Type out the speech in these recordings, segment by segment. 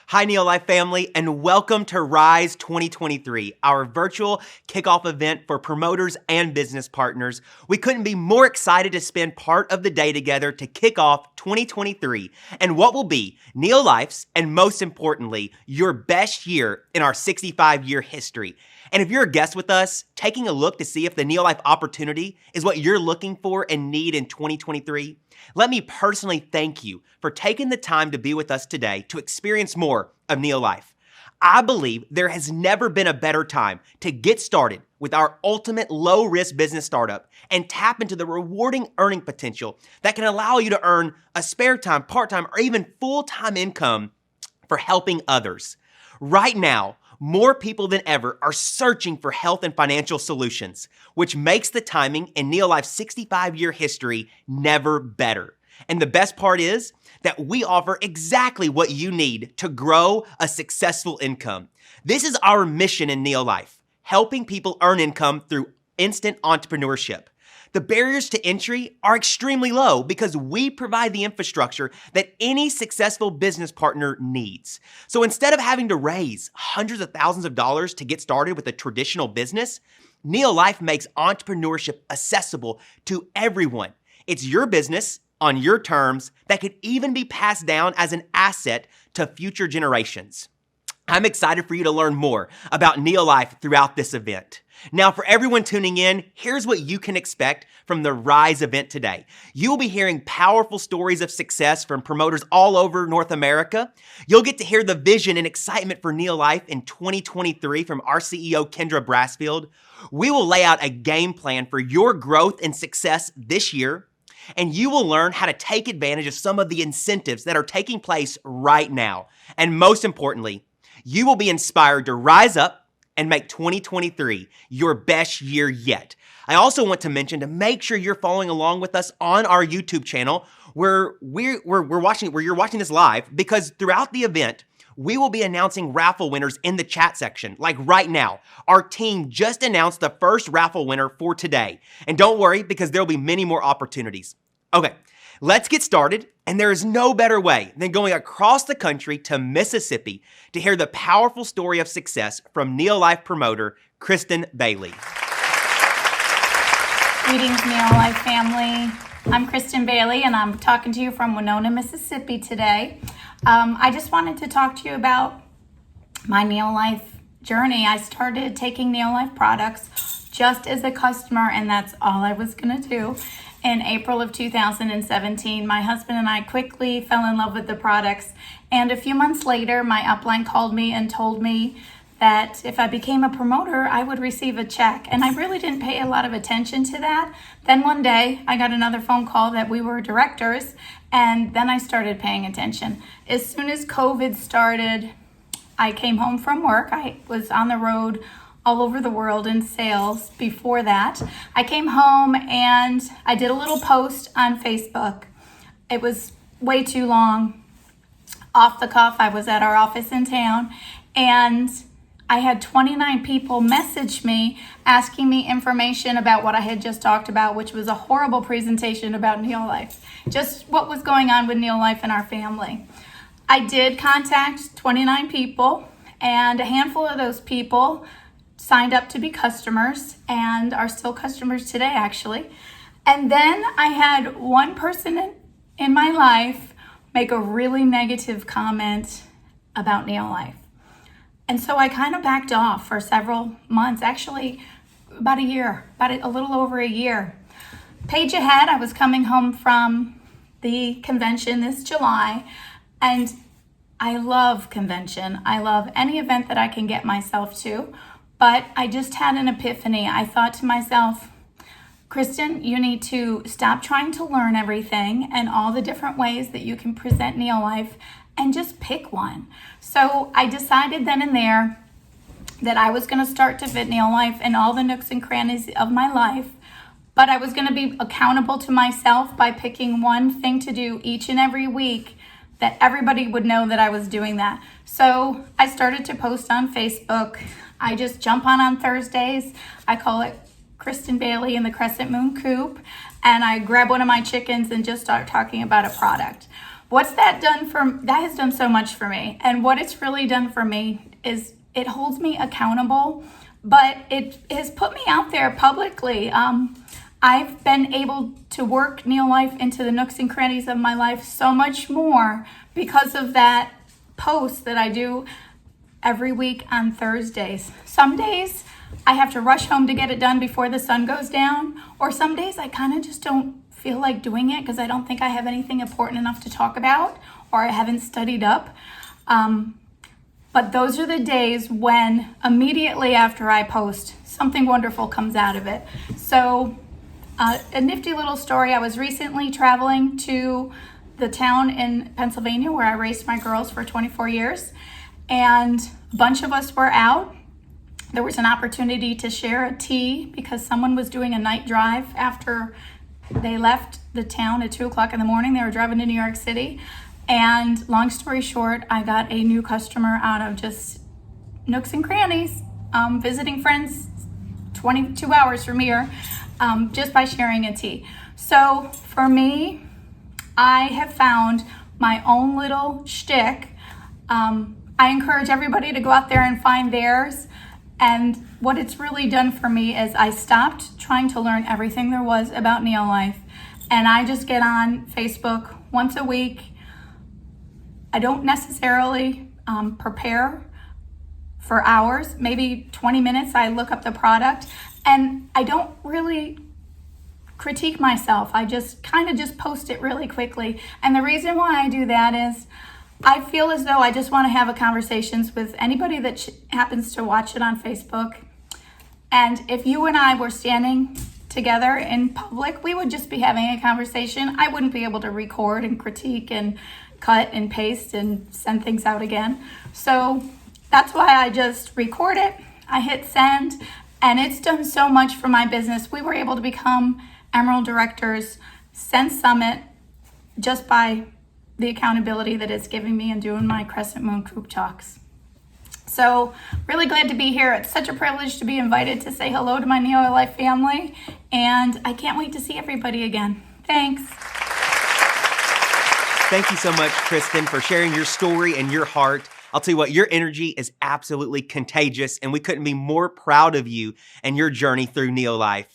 Hi, NeoLife family, and welcome to RISE 2023, our virtual kickoff event for promoters and business partners. We couldn't be more excited to spend part of the day together to kick off 2023 and what will be NeoLife's, and most importantly, your best year in our 65-year history. And if you're a guest with us, taking a look to see if the NeoLife opportunity is what you're looking for and need in 2023, let me personally thank you for taking the time to be with us today to experience more of NeoLife. I believe there has never been a better time to get started with our ultimate low-risk business startup and tap into the rewarding earning potential that can allow you to earn a spare time, part-time, or even full-time income for helping others. Right now, more people than ever are searching for health and financial solutions, which makes the timing in NeoLife's 65-year history never better. And the best part is that we offer exactly what you need to grow a successful income. This is our mission in NeoLife, helping people earn income through instant entrepreneurship. The barriers to entry are extremely low because we provide the infrastructure that any successful business partner needs. So instead of having to raise hundreds of thousands of dollars to get started with a traditional business, NeoLife makes entrepreneurship accessible to everyone. It's your business on your terms that could even be passed down as an asset to future generations. I'm excited for you to learn more about NeoLife throughout this event. Now, for everyone tuning in, here's what you can expect from the RISE event today. You will be hearing powerful stories of success from promoters all over North America. You'll get to hear the vision and excitement for NeoLife in 2023 from our CEO, Kendra Brassfield. We will lay out a game plan for your growth and success this year, and you will learn how to take advantage of some of the incentives that are taking place right now. And most importantly, you will be inspired to rise up and make 2023 your best year yet. I also want to mention to make sure you're following along with us on our YouTube channel where you're watching this live, because throughout the event, we will be announcing raffle winners in the chat section. Like right now, our team just announced the first raffle winner for today. And don't worry, because there'll be many more opportunities. Okay, let's get started. And there is no better way than going across the country to Mississippi to hear the powerful story of success from NeoLife promoter, Kristen Bailey. Greetings, NeoLife family. I'm Kristen Bailey, and I'm talking to you from Winona, Mississippi today. I just wanted to talk to you about my NeoLife journey. I started taking NeoLife products just as a customer, and that's all I was going to do. In April of 2017, my husband and I quickly fell in love with the products, and a few months later, my upline called me and told me that if I became a promoter, I would receive a check, and I really didn't pay a lot of attention to that. Then one day, I got another phone call that we were directors, and then I started paying attention. As soon as COVID started, I came home from work. I was on the road all over the world in sales before that. I came home and I did a little post on Facebook. It was way too long. Off the cuff, I was at our office in town, and I had 29 people message me asking me information about what I had just talked about, which was a horrible presentation about NeoLife, just what was going on with NeoLife in our family. I did contact 29 people, and a handful of those people signed up to be customers and are still customers today, actually. And then I had one person in my life make a really negative comment about NeoLife. And so I kind of backed off for several months, actually about a year, a little over a year. Page ahead, I was coming home from the convention this July, and I love convention. I love any event that I can get myself to. But I just had an epiphany. I thought to myself, Kristen, you need to stop trying to learn everything and all the different ways that you can present NeoLife and just pick one. So I decided then and there that I was going to start to fit NeoLife in all the nooks and crannies of my life, but I was going to be accountable to myself by picking one thing to do each and every week that everybody would know that I was doing that. So I started to post on Facebook. I just jump on Thursdays. I call it Kristen Bailey in the Crescent Moon Coop, and I grab one of my chickens and just start talking about a product. that has done so much for me. And what it's really done for me is it holds me accountable, but it has put me out there publicly. I've been able to work NeoLife into the nooks and crannies of my life so much more because of that post that I do every week on Thursdays. Some days I have to rush home to get it done before the sun goes down, or some days I kind of just don't feel like doing it because I don't think I have anything important enough to talk about, or I haven't studied up. But those are the days when immediately after I post, something wonderful comes out of it. So a nifty little story. I was recently traveling to the town in Pennsylvania where I raised my girls for 24 years, and a bunch of us were out. There was an opportunity to share a tea because someone was doing a night drive after they left the town at 2 o'clock in the morning. They were driving to New York City. And long story short, I got a new customer out of just nooks and crannies, visiting friends 22 hours from here, just by sharing a tea. So for me, I have found my own little shtick. I encourage everybody to go out there and find theirs. And what it's really done for me is I stopped trying to learn everything there was about NeoLife, and I just get on Facebook once a week. I don't necessarily prepare for hours, maybe 20 minutes. I look up the product, and I don't really critique myself. I just kind of just post it really quickly. And the reason why I do that is I feel as though I just want to have conversations with anybody that happens to watch it on Facebook. And if you and I were standing together in public, we would just be having a conversation. I wouldn't be able to record and critique and cut and paste and send things out again. So that's why I just record it. I hit send, and it's done so much for my business. We were able to become Emerald Directors since Summit just by the accountability that it's giving me and doing my Crescent Moon Coop Talks. So really glad to be here. It's such a privilege to be invited to say hello to my NeoLife family, and I can't wait to see everybody again. Thanks. Thank you so much, Kristen, for sharing your story and your heart. I'll tell you what, your energy is absolutely contagious, and we couldn't be more proud of you and your journey through NeoLife.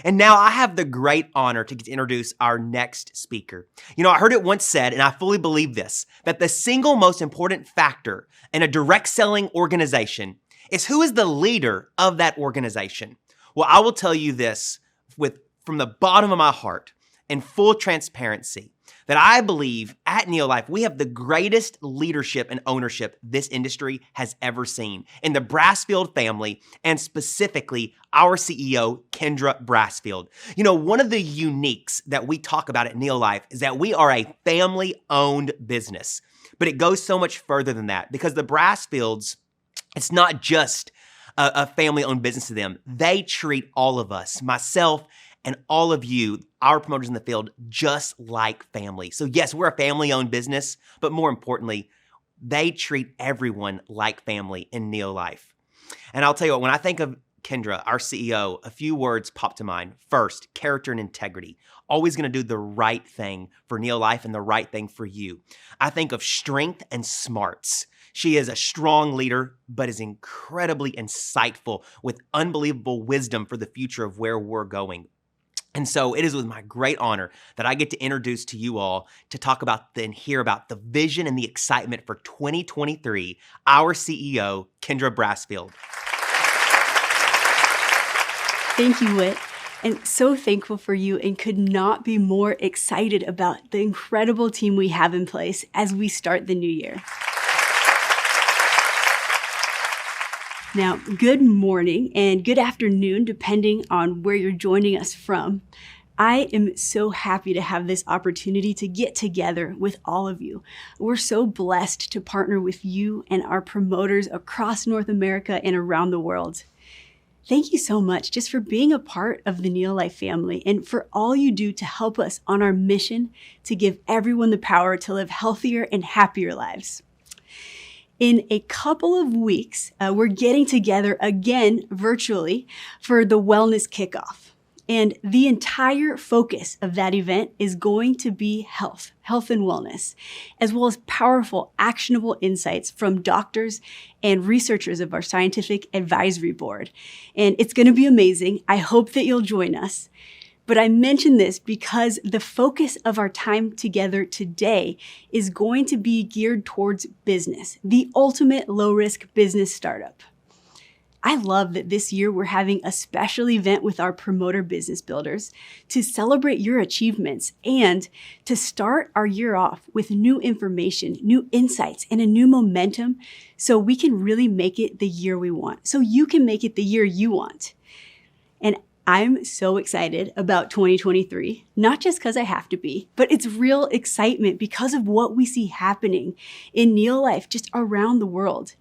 And now I have the great honor to get to introduce our next speaker. You know, I heard it once said, and I fully believe this, that the single most important factor in a direct selling organization is who is the leader of that organization. Well, I will tell you this from the bottom of my heart in full transparency, that I believe at NeoLife, we have the greatest leadership and ownership this industry has ever seen in the Brassfield family, and specifically our CEO, Kendra Brassfield. You know, one of the uniques that we talk about at NeoLife is that we are a family-owned business, but it goes so much further than that because the Brassfields, it's not just a family-owned business to them. They treat all of us, myself, and all of you, our promoters in the field, just like family. So yes, we're a family-owned business, but more importantly, they treat everyone like family in NeoLife. And I'll tell you what, when I think of Kendra, our CEO, a few words pop to mind. First, character and integrity. Always going to do the right thing for NeoLife and the right thing for you. I think of strength and smarts. She is a strong leader, but is incredibly insightful with unbelievable wisdom for the future of where we're going. And so it is with my great honor that I get to introduce to you all to talk about and hear about the vision and the excitement for 2023, our CEO, Kendra Brassfield. Thank you, Whit. And so thankful for you and could not be more excited about the incredible team we have in place as we start the new year. Now, good morning and good afternoon, depending on where you're joining us from. I am so happy to have this opportunity to get together with all of you. We're so blessed to partner with you and our promoters across North America and around the world. Thank you so much just for being a part of the NeoLife family and for all you do to help us on our mission to give everyone the power to live healthier and happier lives. In a couple of weeks, we're getting together again virtually for the Wellness Kickoff. And the entire focus of that event is going to be health and wellness, as well as powerful, actionable insights from doctors and researchers of our scientific advisory board. And it's going to be amazing. I hope that you'll join us. But I mention this because the focus of our time together today is going to be geared towards business, the ultimate low-risk business startup. I love that this year we're having a special event with our promoter business builders to celebrate your achievements and to start our year off with new information, new insights, and a new momentum so we can really make it the year we want, so you can make it the year you want. And I'm so excited about 2023, not just because I have to be, but it's real excitement because of what we see happening in NeoLife just around the world.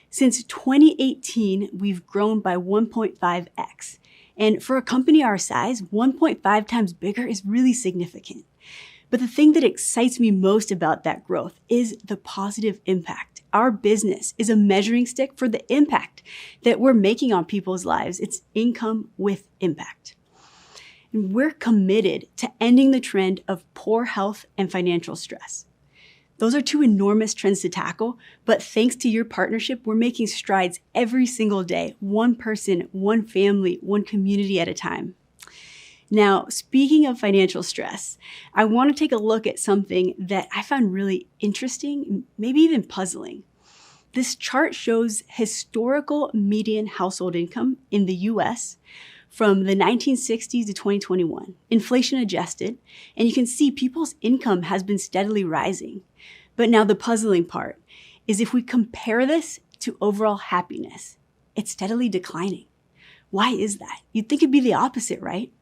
Since 2018, we've grown by 1.5x. And for a company our size, 1.5 times bigger is really significant. But the thing that excites me most about that growth is the positive impact. Our business is a measuring stick for the impact that we're making on people's lives. It's income with impact. And we're committed to ending the trend of poor health and financial stress. Those are two enormous trends to tackle, but thanks to your partnership, we're making strides every single day, one person, one family, one community at a time. Now, speaking of financial stress, I want to take a look at something that I found really interesting, maybe even puzzling. This chart shows historical median household income in the US from the 1960s to 2021, inflation adjusted, and you can see people's income has been steadily rising. But now the puzzling part is if we compare this to overall happiness, it's steadily declining. Why is that? You'd think it'd be the opposite, right?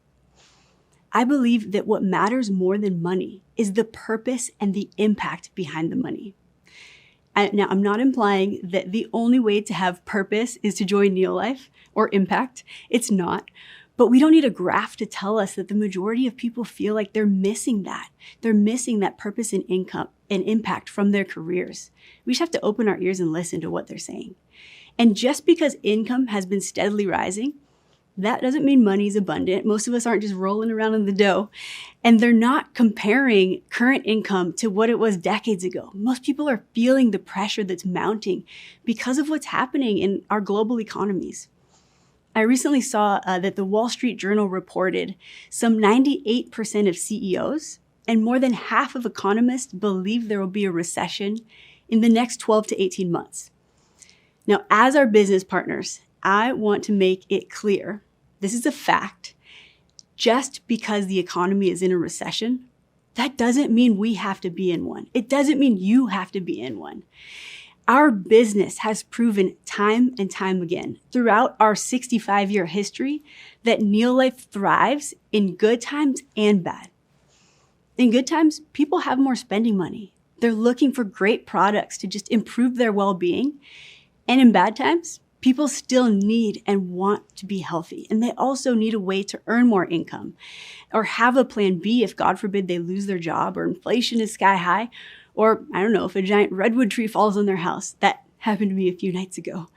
I believe that what matters more than money is the purpose and the impact behind the money. Now, I'm not implying that the only way to have purpose is to join NeoLife or impact. It's not. But we don't need a graph to tell us that the majority of people feel like they're missing that. They're missing that purpose and income and impact from their careers. We just have to open our ears and listen to what they're saying. And just because income has been steadily rising, that doesn't mean money's abundant. Most of us aren't just rolling around in the dough. And they're not comparing current income to what it was decades ago. Most people are feeling the pressure that's mounting because of what's happening in our global economies. I recently saw that the Wall Street Journal reported some 98% of CEOs and more than half of economists believe there will be a recession in the next 12 to 18 months. Now, as our business partners, I want to make it clear, this is a fact. Just because the economy is in a recession, that doesn't mean we have to be in one. It doesn't mean you have to be in one. Our business has proven time and time again throughout our 65-year history that NeoLife thrives in good times and bad. In good times, people have more spending money. They're looking for great products to just improve their well-being. And in bad times, people still need and want to be healthy. And they also need a way to earn more income or have a plan B if, God forbid, they lose their job or inflation is sky high. Or, I don't know, if a giant redwood tree falls on their house. That happened to me a few nights ago.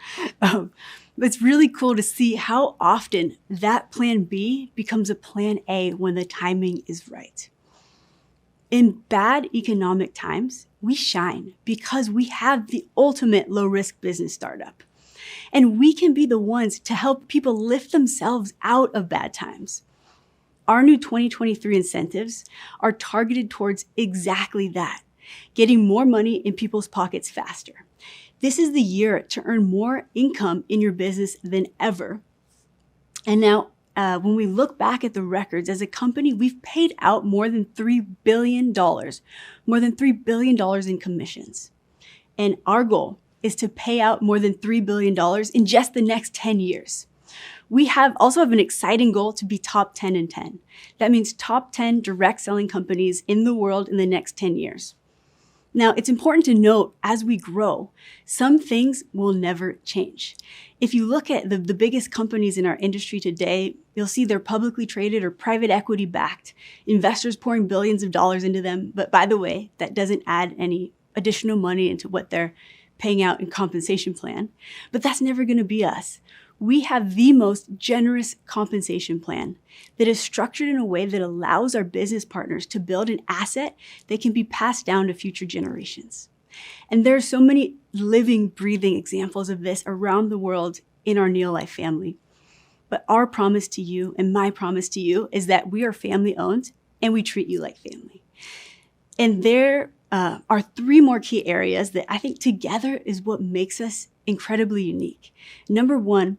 It's really cool to see how often that plan B becomes a plan A when the timing is right. In bad economic times, we shine because we have the ultimate low-risk business startup. And we can be the ones to help people lift themselves out of bad times. Our new 2023 incentives are targeted towards exactly that. Getting more money in people's pockets faster. This is the year to earn more income in your business than ever. And now, when we look back at the records, as a company, we've paid out more than $3 billion in commissions. And our goal is to pay out more than $3 billion in just the next 10 years. We also have an exciting goal to be top 10 in 10. That means top 10 direct selling companies in the world in the next 10 years. Now, it's important to note as we grow, some things will never change. If you look at the biggest companies in our industry today, you'll see they're publicly traded or private equity backed, investors pouring billions of dollars into them. But by the way, that doesn't add any additional money into what they're paying out in compensation plan. But that's never going to be us. We have the most generous compensation plan that is structured in a way that allows our business partners to build an asset that can be passed down to future generations. And there are so many living, breathing examples of this around the world in our NeoLife family. But our promise to you and my promise to you is that we are family owned and we treat you like family. And there are three more key areas that I think together is what makes us incredibly unique. Number one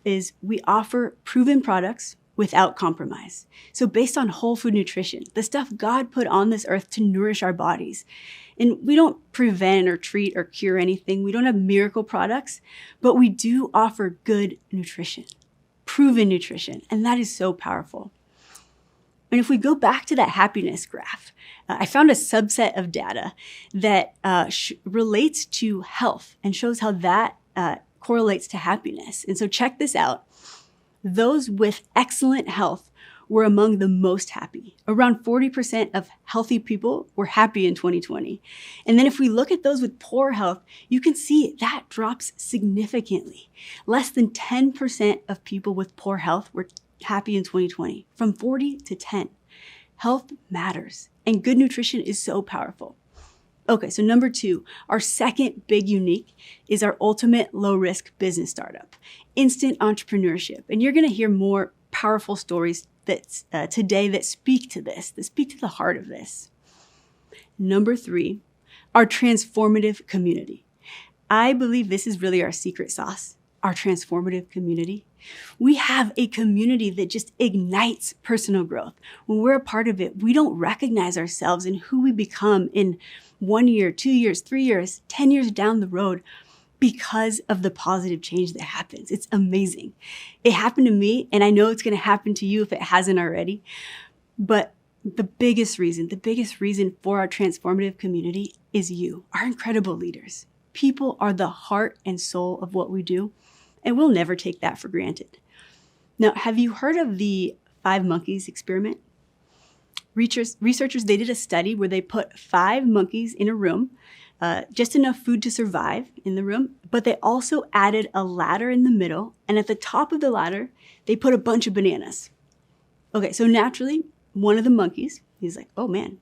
is we offer proven products without compromise. So based on whole food nutrition, the stuff God put on this earth to nourish our bodies. And we don't prevent or treat or cure anything. We don't have miracle products, but we do offer good nutrition, proven nutrition, and that is so powerful. And if we go back to that happiness graph, I found a subset of data that relates to health and shows how that correlates to happiness. And so check this out. Those with excellent health were among the most happy. Around 40% of healthy people were happy in 2020. And then if we look at those with poor health, you can see that drops significantly. Less than 10% of people with poor health were happy in 2020, from 40 to 10. Health matters, and good nutrition is so powerful. Okay, so number two, our second big unique is our ultimate low-risk business startup, instant entrepreneurship. And you're gonna hear more powerful stories today that speak to this, that speak to the heart of this. Number three, our transformative community. I believe this is really our secret sauce, our transformative community. We have a community that just ignites personal growth. When we're a part of it, we don't recognize ourselves in who we become in 1 year, 2 years, 3 years, 10 years down the road because of the positive change that happens. It's amazing. It happened to me, and I know it's going to happen to you if it hasn't already. But the biggest reason for our transformative community is you, our incredible leaders. People are the heart and soul of what we do. And we'll never take that for granted. Now, have you heard of the 5 monkeys experiment? Researchers, they did a study where they put 5 monkeys in a room, just enough food to survive in the room, but they also added a ladder in the middle, and at the top of the ladder, they put a bunch of bananas. Okay, so naturally, one of the monkeys, he's like, oh man,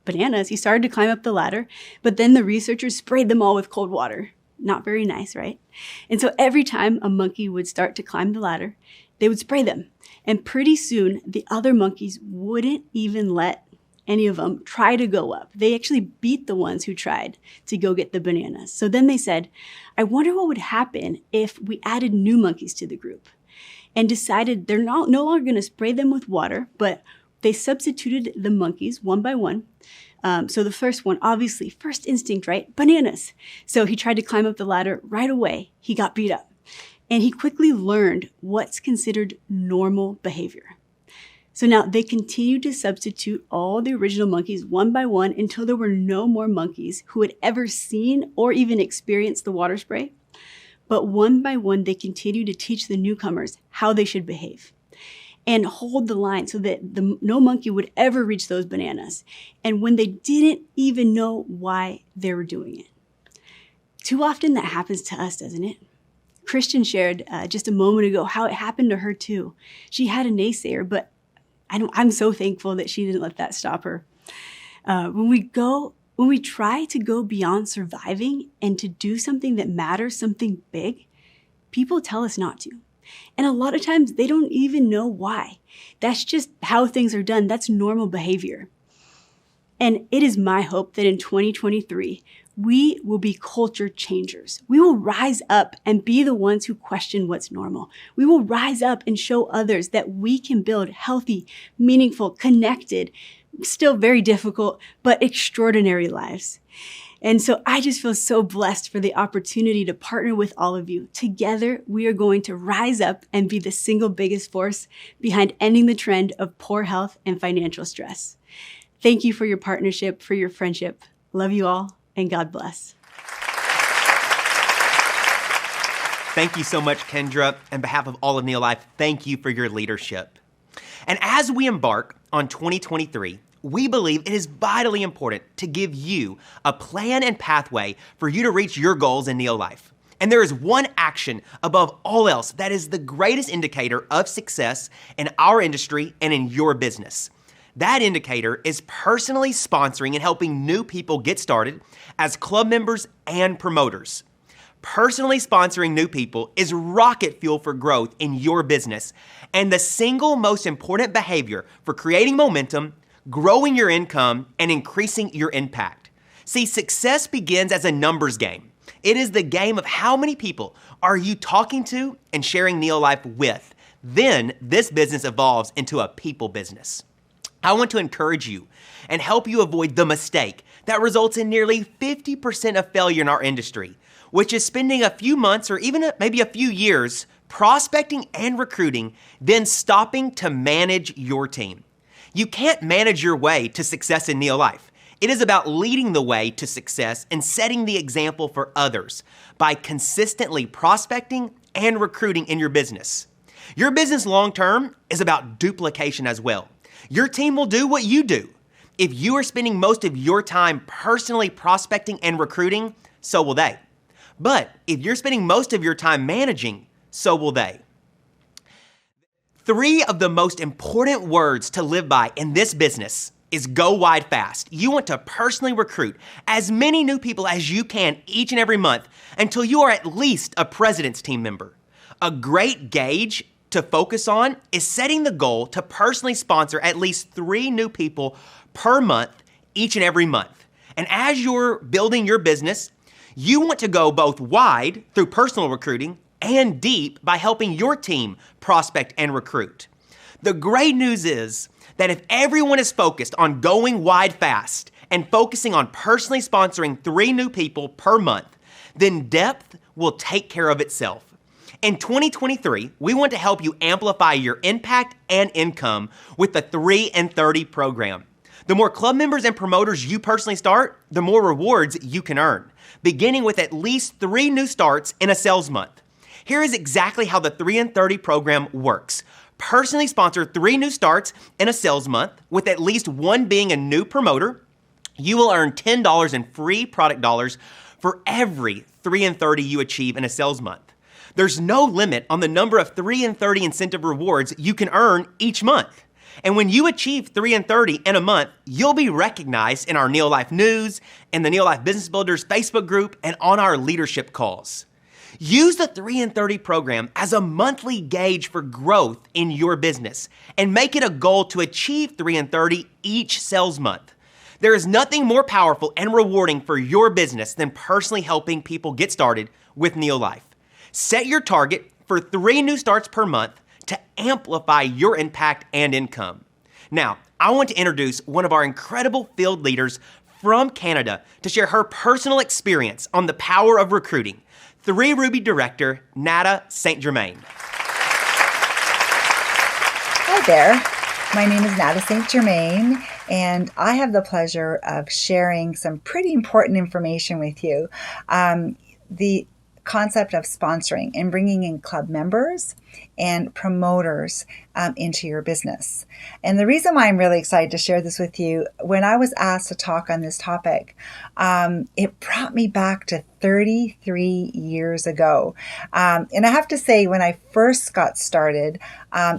bananas. He started to climb up the ladder, but then the researchers sprayed them all with cold water. Not very nice, right? And so every time a monkey would start to climb the ladder, they would spray them. And pretty soon, the other monkeys wouldn't even let any of them try to go up. They actually beat the ones who tried to go get the bananas. So then they said, I wonder what would happen if we added new monkeys to the group, and decided they're no longer going to spray them with water, but they substituted the monkeys one by one. So the first one, obviously, first instinct, right? Bananas. So he tried to climb up the ladder right away. He got beat up. And he quickly learned what's considered normal behavior. So now they continued to substitute all the original monkeys one by one until there were no more monkeys who had ever seen or even experienced the water spray. But one by one, they continued to teach the newcomers how they should behave and hold the line so that no monkey would ever reach those bananas. And when they didn't even know why they were doing it. Too often that happens to us, doesn't it? Kristen shared just a moment ago how it happened to her too. She had a naysayer, but I'm so thankful that she didn't let that stop her. When we try to go beyond surviving and to do something that matters, something big, people tell us not to. And a lot of times they don't even know why. That's just how things are done. That's normal behavior. And it is my hope that in 2023, we will be culture changers. We will rise up and be the ones who question what's normal. We will rise up and show others that we can build healthy, meaningful, connected, still very difficult, but extraordinary lives. And so I just feel so blessed for the opportunity to partner with all of you. Together, we are going to rise up and be the single biggest force behind ending the trend of poor health and financial stress. Thank you for your partnership, for your friendship. Love you all, and God bless. Thank you so much, Kendra. On behalf of all of NeoLife, thank you for your leadership. And as we embark on 2023, we believe it is vitally important to give you a plan and pathway for you to reach your goals in NeoLife. And there is one action above all else that is the greatest indicator of success in our industry and in your business. That indicator is personally sponsoring and helping new people get started as club members and promoters. Personally sponsoring new people is rocket fuel for growth in your business and the single most important behavior for creating momentum, growing your income, and increasing your impact. See, success begins as a numbers game. It is the game of how many people are you talking to and sharing NeoLife with. Then this business evolves into a people business. I want to encourage you and help you avoid the mistake that results in nearly 50% of failure in our industry, which is spending a few months or even maybe a few years prospecting and recruiting, then stopping to manage your team. You can't manage your way to success in NeoLife. It is about leading the way to success and setting the example for others by consistently prospecting and recruiting in your business. Your business long-term is about duplication as well. Your team will do what you do. If you are spending most of your time personally prospecting and recruiting, so will they. But if you're spending most of your time managing, so will they. 3 of the most important words to live by in this business is go wide fast. You want to personally recruit as many new people as you can each and every month until you are at least a president's team member. A great gauge to focus on is setting the goal to personally sponsor at least 3 new people per month each and every month. And as you're building your business, you want to go both wide through personal recruiting and deep by helping your team prospect and recruit. The great news is that if everyone is focused on going wide fast and focusing on personally sponsoring 3 new people per month, then depth will take care of itself. In 2023, we want to help you amplify your impact and income with the 3 and 30 program. The more club members and promoters you personally start, the more rewards you can earn, beginning with at least 3 new starts in a sales month. Here is exactly how the 3 and 30 program works. Personally sponsor 3 new starts in a sales month, with at least 1 being a new promoter. You will earn $10 in free product dollars for every 3 and 30 you achieve in a sales month. There's no limit on the number of 3 and 30 incentive rewards you can earn each month. And when you achieve 3 and 30 in a month, you'll be recognized in our NeoLife News, in the NeoLife Business Builders Facebook group, and on our leadership calls. Use the 3 and 30 program as a monthly gauge for growth in your business and make it a goal to achieve 3 and 30 each sales month. There is nothing more powerful and rewarding for your business than personally helping people get started with NeoLife. Set your target for 3 new starts per month to amplify your impact and income. Now, I want to introduce one of our incredible field leaders from Canada to share her personal experience on the power of recruiting. 3 Ruby Director, Nada St. Germain. Hi there. My name is Nada St. Germain, and I have the pleasure of sharing some pretty important information with you. The concept of sponsoring and bringing in club members and promoters into your business. And the reason why I'm really excited to share this with you, when I was asked to talk on this topic, it brought me back to 33 years ago. And I have to say, when I first got started,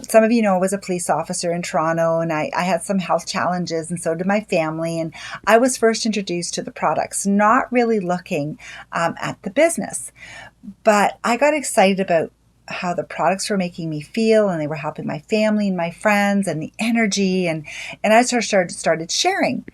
some of you know I was a police officer in Toronto, and I had some health challenges, and so did my family. And I was first introduced to the products, not really looking at the business. But I got excited about how the products were making me feel, and they were helping my family and my friends, and the energy, and I started sharing.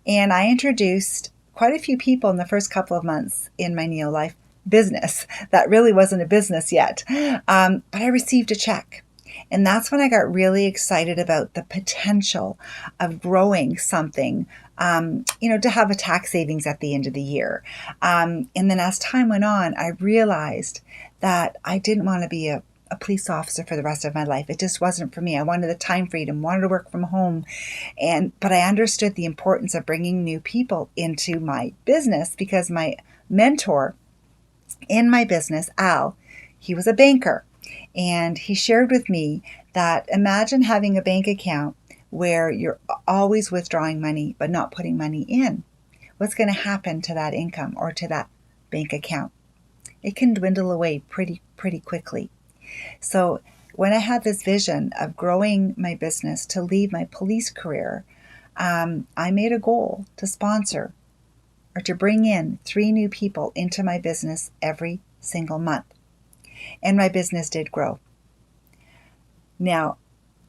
And I introduced quite a few people in the first couple of months in my NeoLife business. That really wasn't a business yet, but I received a check. And that's when I got really excited about the potential of growing something, to have a tax savings at the end of the year. And then as time went on, I realized that I didn't want to be a police officer for the rest of my life. It just wasn't for me. I wanted the time freedom, wanted to work from home. But I understood the importance of bringing new people into my business, because my mentor in my business, Al, he was a banker. And he shared with me that imagine having a bank account where you're always withdrawing money but not putting money in. What's going to happen to that income or to that bank account? it can dwindle away pretty quickly. So when I had this vision of growing my business to leave my police career, I made a goal to sponsor or to bring in 3 new people into my business every single month. And my business did grow. Now,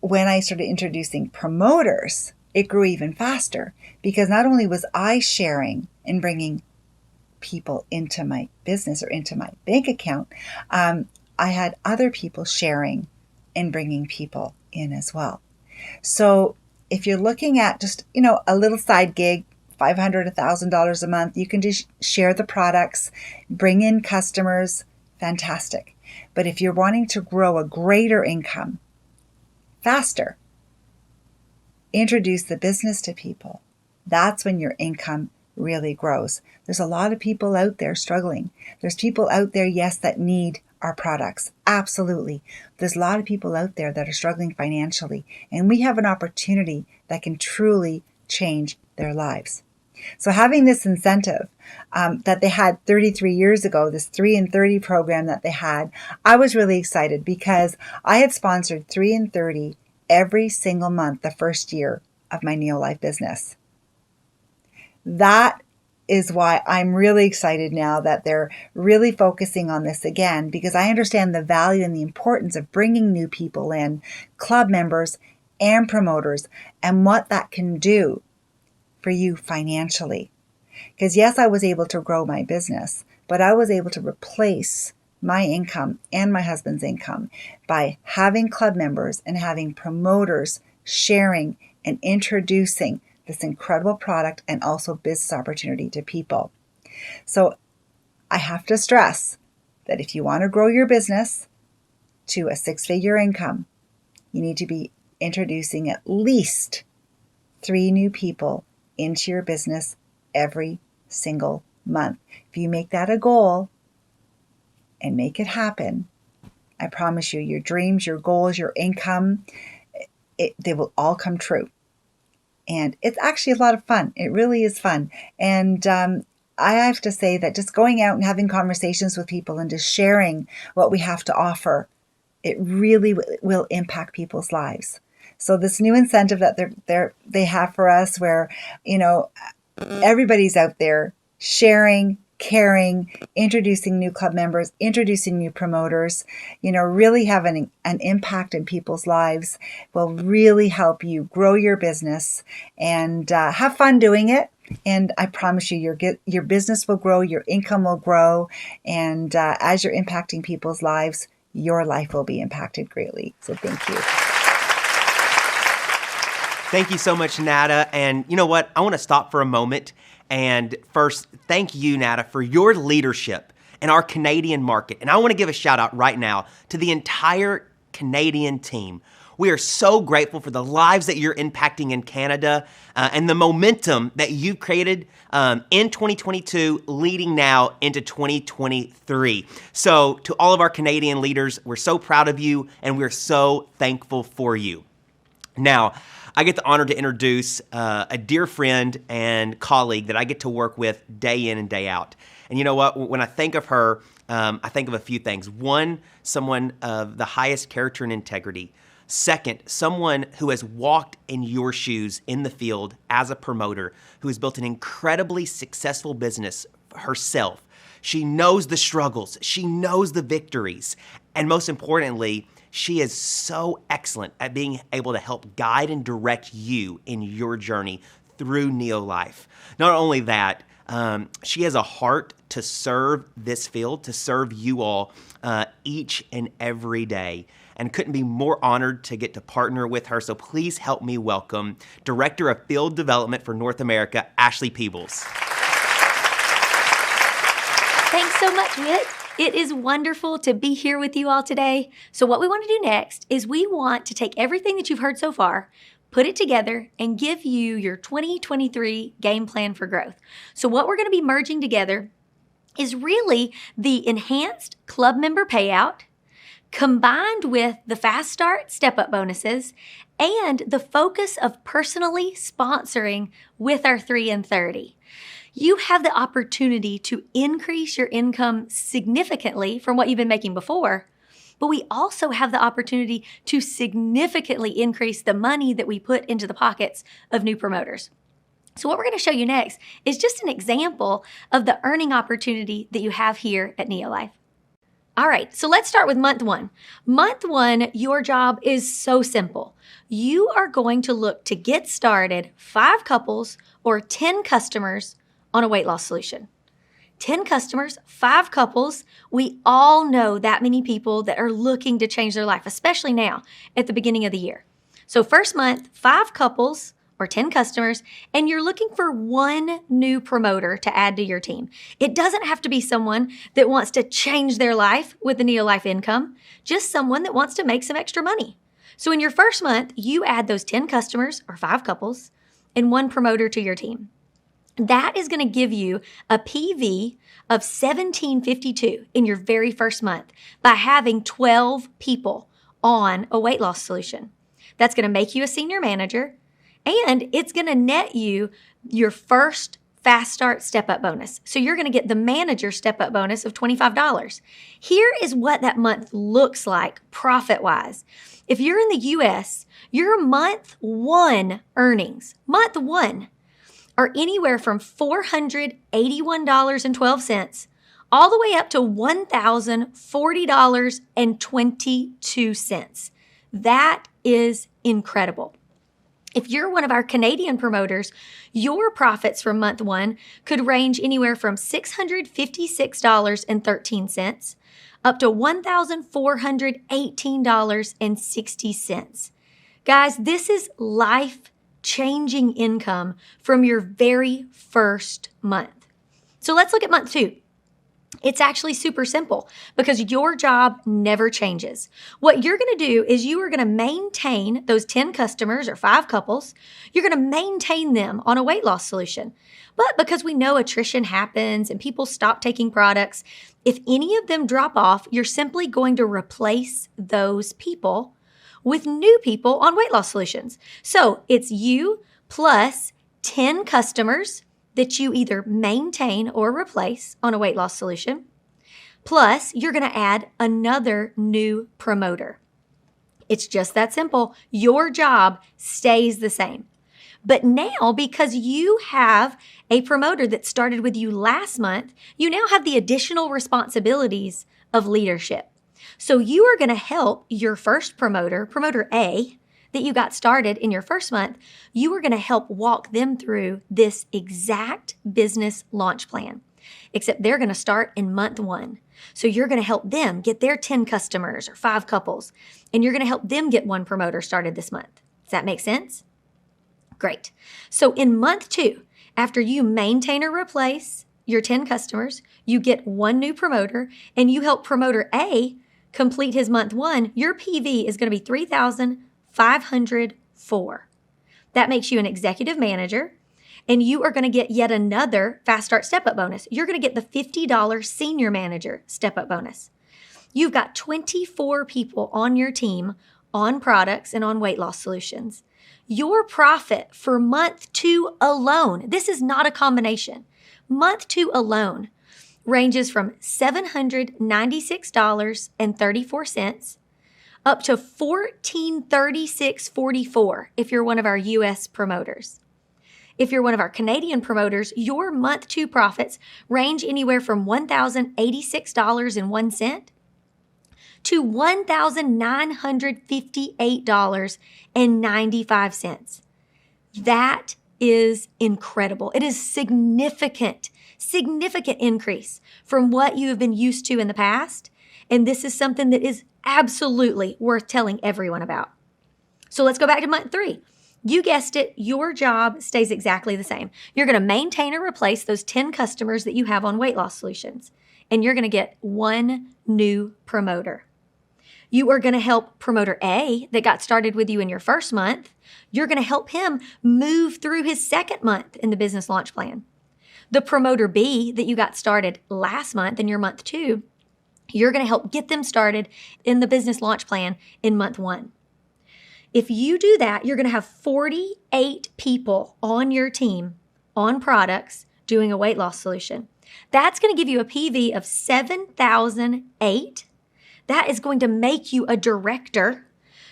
when I started introducing promoters, it grew even faster because not only was I sharing and bringing people into my business or into my bank account, I had other people sharing and bringing people in as well. So if you're looking at just, a little side gig, $500, $1,000 a month, you can just share the products, bring in customers, fantastic. But if you're wanting to grow a greater income faster, introduce the business to people. That's when your income really grows. There's a lot of people out there struggling. There's people out there, yes, that need our products. Absolutely. There's a lot of people out there that are struggling financially, and we have an opportunity that can truly change their lives. So having this incentive that they had 33 years ago, this 3 in 30 program that they had, I was really excited because I had sponsored 3 in 30 every single month the first year of my NeoLife business. That is why I'm really excited now that they're really focusing on this again, because I understand the value and the importance of bringing new people in, club members and promoters, and what that can do for you financially. Because yes, I was able to grow my business, but I was able to replace my income and my husband's income by having club members and having promoters sharing and introducing this incredible product and also business opportunity to people. So I have to stress that if you want to grow your business to a 6-figure income, you need to be introducing at least 3 new people into your business every single month. If you make that a goal and make it happen, I promise you, your dreams, your goals, your income, they will all come true. And it's actually a lot of fun. It really is fun. And I have to say that just going out and having conversations with people and just sharing what we have to offer, it really will impact people's lives. So this new incentive that they have for us where, everybody's out there sharing, caring, introducing new club members, introducing new promoters, really having an impact in people's lives will really help you grow your business and have fun doing it. And I promise you, your business will grow, your income will grow, and as you're impacting people's lives, your life will be impacted greatly. So thank you. Thank you so much, Nada. And you know what? I want to stop for a moment and first thank you, Nada, for your leadership in our Canadian market. And I want to give a shout out right now to the entire Canadian team. We are so grateful for the lives that you're impacting in Canada and the momentum that you've created in 2022, leading now into 2023. So to all of our Canadian leaders, we're so proud of you and we're so thankful for you. Now, I get the honor to introduce a dear friend and colleague that I get to work with day in and day out. And you know what? When I think of her, I think of a few things. One, someone of the highest character and integrity. Second, someone who has walked in your shoes in the field as a promoter, who has built an incredibly successful business herself. She knows the struggles. She knows the victories. And most importantly, she is so excellent at being able to help guide and direct you in your journey through NeoLife. Not only that, she has a heart to serve this field, to serve you all each and every day. And couldn't be more honored to get to partner with her. So please help me welcome Director of Field Development for North America, Ashley Peebles. Thanks so much, Whit. It is wonderful to be here with you all today. So what we want to do next is we want to take everything that you've heard so far, put it together, and give you your 2023 game plan for growth. So what we're going to be merging together is really the enhanced club member payout, combined with the fast start step-up bonuses, and the focus of personally sponsoring with our 3 in 30. you have the opportunity to increase your income significantly from what you've been making before. But we also have the opportunity to significantly increase the money that we put into the pockets of new promoters. So what we're going to show you next is just an example of the earning opportunity that you have here at NeoLife. All right, so let's start with month one. Month one, your job is so simple. You are going to look to get started 5 couples or 10 customers on a weight loss solution. 10 customers, 5 couples. We all know that many people that are looking to change their life, especially now at the beginning of the year. So first month, 5 couples or 10 customers, and you're looking for 1 new promoter to add to your team. It doesn't have to be someone that wants to change their life with the NeoLife income, just someone that wants to make some extra money. So in your first month, you add those 10 customers or 5 couples and 1 promoter to your team. That is going to give you a PV of $1,752 in your very first month by having 12 people on a weight loss solution. That's going to make you a senior manager, and it's going to net you your first Fast Start Step-Up bonus. So you're going to get the manager step-up bonus of $25. Here is what that month looks like profit-wise. If you're in the U.S., your month 1 earnings, month 1, are anywhere from $481.12 all the way up to $1,040.22. That is incredible. If you're one of our Canadian promoters, your profits from month 1 could range anywhere from $656.13 up to $1,418.60. Guys, this is life-changing income from your very first month. So let's look at month 2. It's actually super simple because your job never changes. What you're going to do is you are going to maintain those 10 customers or 5 couples. You're going to maintain them on a weight loss solution. But because we know attrition happens and people stop taking products, if any of them drop off, you're simply going to replace those people with new people on weight loss solutions. So it's you plus 10 customers that you either maintain or replace on a weight loss solution. Plus, you're going to add another new promoter. It's just that simple. Your job stays the same. But now, because you have a promoter that started with you last month, you now have the additional responsibilities of leadership. So you are going to help your first promoter, promoter A, that you got started in your first month, you are going to help walk them through this exact business launch plan, except they're going to start in month 1. So you're going to help them get their 10 customers or 5 couples, and you're going to help them get 1 promoter started this month. Does that make sense? Great. So in month 2, after you maintain or replace your 10 customers, you get 1 new promoter, and you help promoter A complete his month 1, your PV is going to be $3,504. That makes you an executive manager, and you are going to get yet another Fast Start Step-Up bonus. You're going to get the $50 senior manager step-up bonus. You've got 24 people on your team on products and on weight loss solutions. Your profit for month 2 alone, this is not a combination, month 2 alone ranges from $796.34 up to $1,436.44 if you're one of our U.S. promoters. If you're one of our Canadian promoters, your month 2 profits range anywhere from $1,086.01 to $1,958.95. That is incredible. It is significant increase from what you have been used to in the past. And this is something that is absolutely worth telling everyone about. So let's go back to month 3. You guessed it, your job stays exactly the same. You're going to maintain or replace those 10 customers that you have on weight loss solutions, and you're going to get 1 new promoter. You are going to help promoter A that got started with you in your first month. You're going to help him move through his second month in the business launch plan. The promoter B that you got started last month in your month 2, you're going to help get them started in the business launch plan in month 1. If you do that, you're going to have 48 people on your team on products doing a weight loss solution. That's going to give you a PV of 7,008. That is going to make you a director.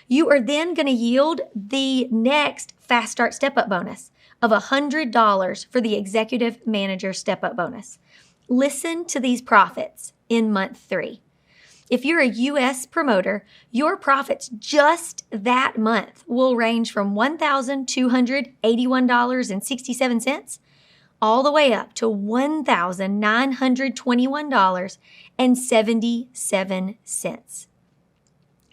You are then going to yield the next Fast Start Step Up bonus of $100 for the executive manager step up bonus. Listen to these profits in month 3. If you're a U.S. promoter, your profits just that month will range from $1,281.67 all the way up to $1,921.77.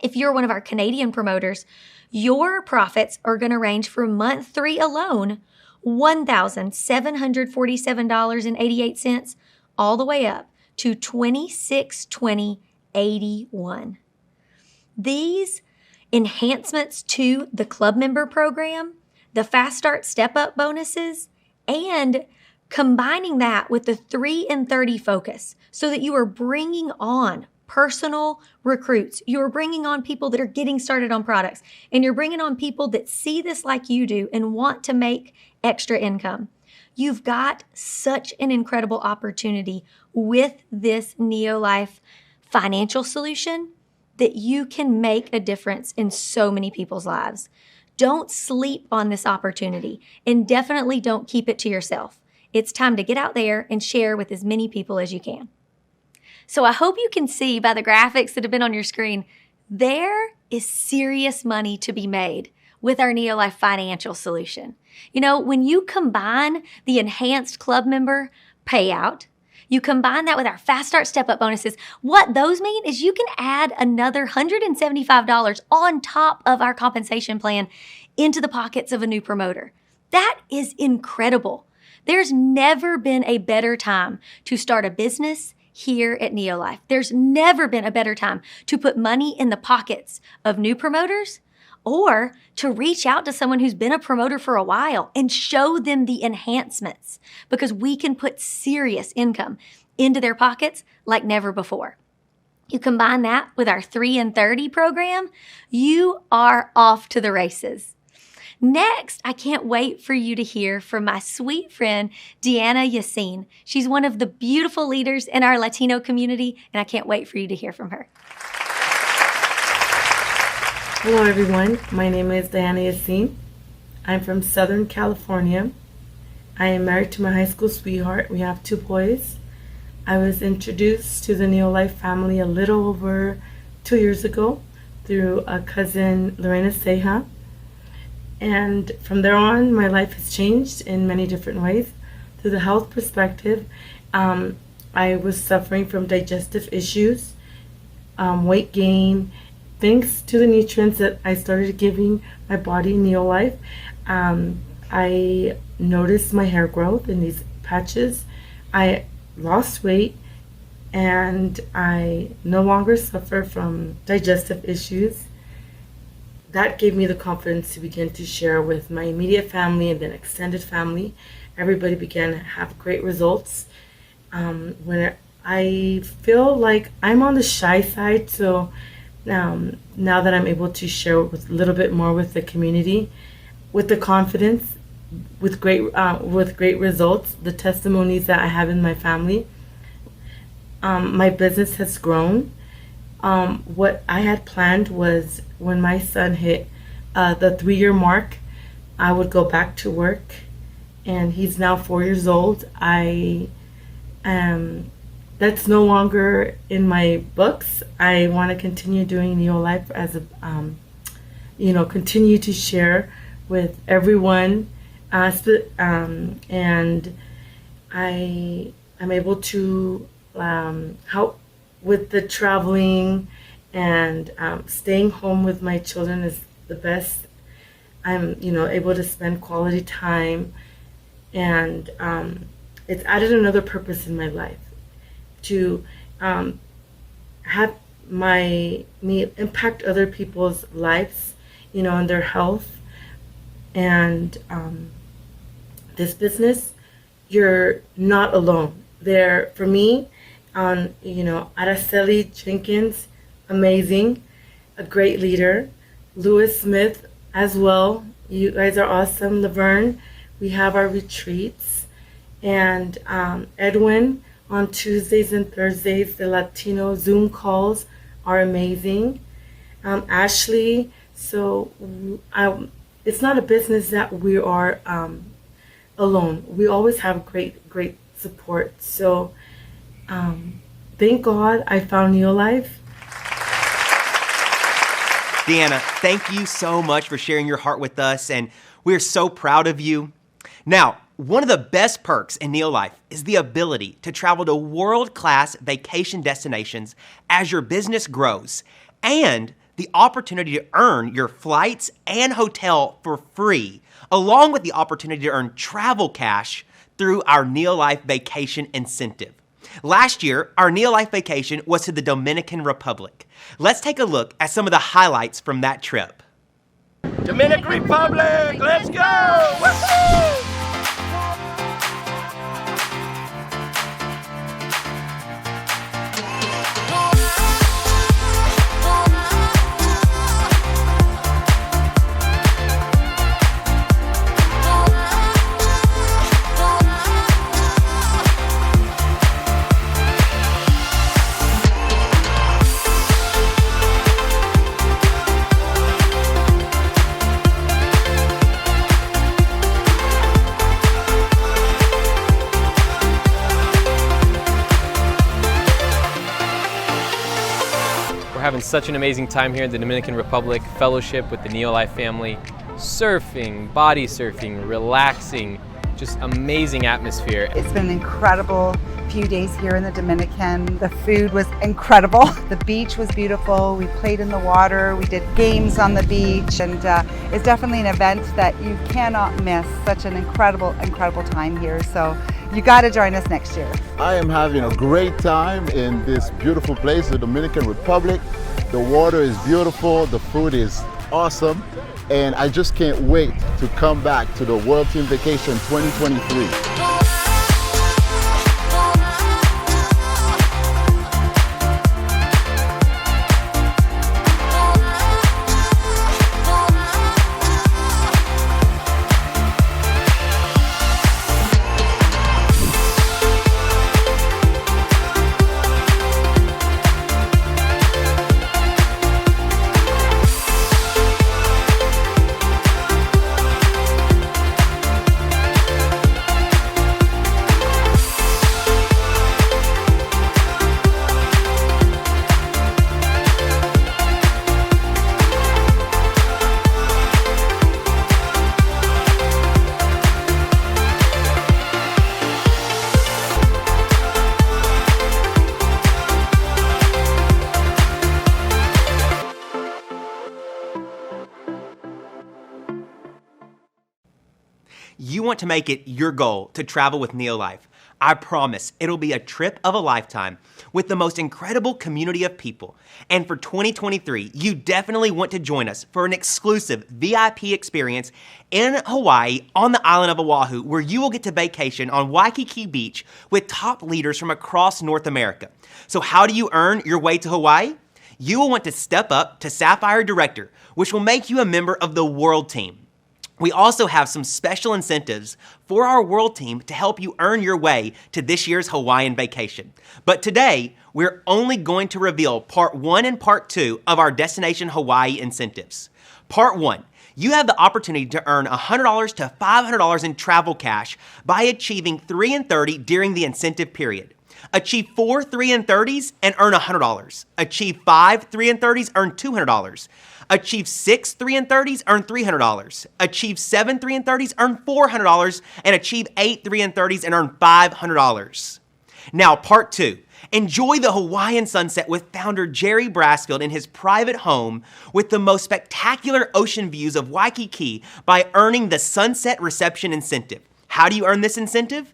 If you're one of our Canadian promoters, your profits are going to range from month 3 alone, $1,747.88 all the way up to $2,620.81. These enhancements to the club member program, the Fast Start Step Up bonuses, and combining that with the 3 and 30 focus so that you are bringing on personal recruits. You're bringing on people that are getting started on products, and you're bringing on people that see this like you do and want to make extra income. You've got such an incredible opportunity with this NeoLife financial solution that you can make a difference in so many people's lives. Don't sleep on this opportunity, and definitely don't keep it to yourself. It's time to get out there and share with as many people as you can. So I hope you can see by the graphics that have been on your screen, there is serious money to be made with our NeoLife financial solution. You know, when you combine the enhanced club member payout, you combine that with our Fast Start Step Up bonuses, what those mean is you can add another $175 on top of our compensation plan into the pockets of a new promoter. That is incredible. There's never been a better time to start a business here at NeoLife. There's never been a better time to put money in the pockets of new promoters or to reach out to someone who's been a promoter for a while and show them the enhancements, because we can put serious income into their pockets like never before. You combine that with our 3 and 30 program, you are off to the races. Next, I can't wait for you to hear from my sweet friend, Yassin. She's one of the beautiful leaders in our Latino community, and I can't wait for you to hear from her. Hello everyone, my name is Yassin. I'm from Southern California. I am married to my high school sweetheart. We have 2 boys. I was introduced to the NeoLife family a little over 2 years ago through a cousin, Lorena Ceja. And from there on, my life has changed in many different ways. Through the health perspective, I was suffering from digestive issues, weight gain. Thanks to the nutrients that I started giving my body NeoLife, I noticed my hair growth in these patches. I lost weight, and I no longer suffer from digestive issues. That gave me the confidence to begin to share with my immediate family and then extended family. Everybody began to have great results. When I feel like I'm on the shy side, so now that I'm able to share with a little bit more with the community, with the confidence, with great results, the testimonies that I have in my family, my business has grown. What I had planned was when my son hit the 3-year mark, I would go back to work, and he's now 4 years old. That's no longer in my books. I want to continue doing NeoLife as a, continue to share with everyone, and I'm able to help with the traveling, and staying home with my children is the best. I'm able to spend quality time, and it's added another purpose in my life to have me impact other people's lives, and their health. And this business, you're not alone. There, for me, Araceli Jenkins, amazing, a great leader. Lewis Smith as well. You guys are awesome. Laverne, we have our retreats. And Edwin on Tuesdays and Thursdays, the Latino Zoom calls are amazing. Ashley, so it's not a business that we are alone. We always have great support. So thank God I found NeoLife. Deanna, thank you so much for sharing your heart with us, and we're so proud of you. Now, one of the best perks in NeoLife is the ability to travel to world-class vacation destinations as your business grows, and the opportunity to earn your flights and hotel for free, along with the opportunity to earn travel cash through our NeoLife Vacation incentive. Last year, our NeoLife Vacation was to the Dominican Republic. Let's take a look at some of the highlights from that trip. Dominican Republic, let's go! Woo-hoo! We're having such an amazing time here in the Dominican Republic, fellowship with the NeoLife family, surfing, body surfing, relaxing, just amazing atmosphere. It's been an incredible few days here in the Dominican. The food was incredible. The beach was beautiful. We played in the water. We did games on the beach, and it's definitely an event that you cannot miss. Such an incredible time here. So you got to join us next year. I am having a great time in this beautiful place, the Dominican Republic. The water is beautiful, the food is awesome, and I just can't wait to come back to the World Team Vacation 2023. You want to make it your goal to travel with NeoLife. I promise it'll be a trip of a lifetime with the most incredible community of people. And for 2023, you definitely want to join us for an exclusive VIP experience in Hawaii on the island of Oahu, where you will get to vacation on Waikiki Beach with top leaders from across North America. So how do you earn your way to Hawaii? You will want to step up to Sapphire Director, which will make you a member of the World Team. We also have some special incentives for our World Team to help you earn your way to this year's Hawaiian vacation. But today, we're only going to reveal Part 1 and Part 2 of our Destination Hawaii incentives. Part 1, you have the opportunity to earn $100 to $500 in travel cash by achieving 3 and 30 during the incentive period. Achieve 4 3 and 30s and earn $100. Achieve 5 3 and 30s, earn $200. Achieve 6 3 and 30s, earn $300. Achieve 7 3 and 30s, earn $400. And achieve 8 3 and 30s and earn $500. Now, Part 2. Enjoy the Hawaiian sunset with founder Jerry Brassfield in his private home with the most spectacular ocean views of Waikiki by earning the Sunset Reception Incentive. How do you earn this incentive?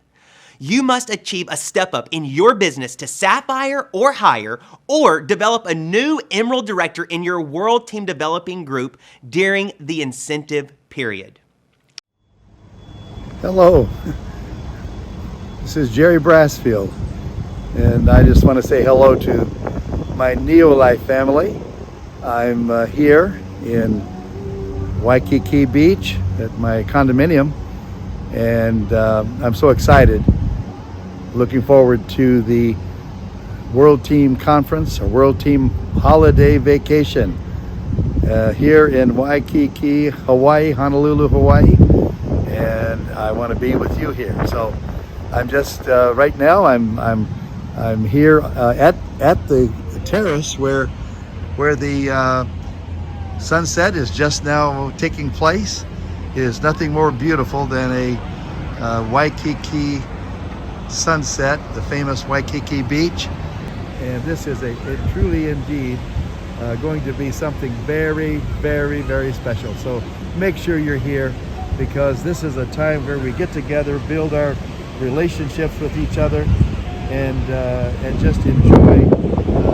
You must achieve a step up in your business to Sapphire or higher, or develop a new Emerald Director in your World Team Developing Group during the incentive period. Hello, this is Jerry Brassfield, and I just want to say hello to my NeoLife family. I'm here in Waikiki Beach at my condominium, and I'm so excited looking forward to the World Team Conference, or World Team Holiday Vacation here in Waikiki, Hawaii, Honolulu, Hawaii. And I want to be with you here. So I'm just right now I'm here at the terrace where the sunset is just now taking place. It is nothing more beautiful than a Waikiki sunset, the famous Waikiki beach. And this is truly indeed going to be something very, very, very special. So make sure you're here, because this is a time where we get together, build our relationships with each other, and just enjoy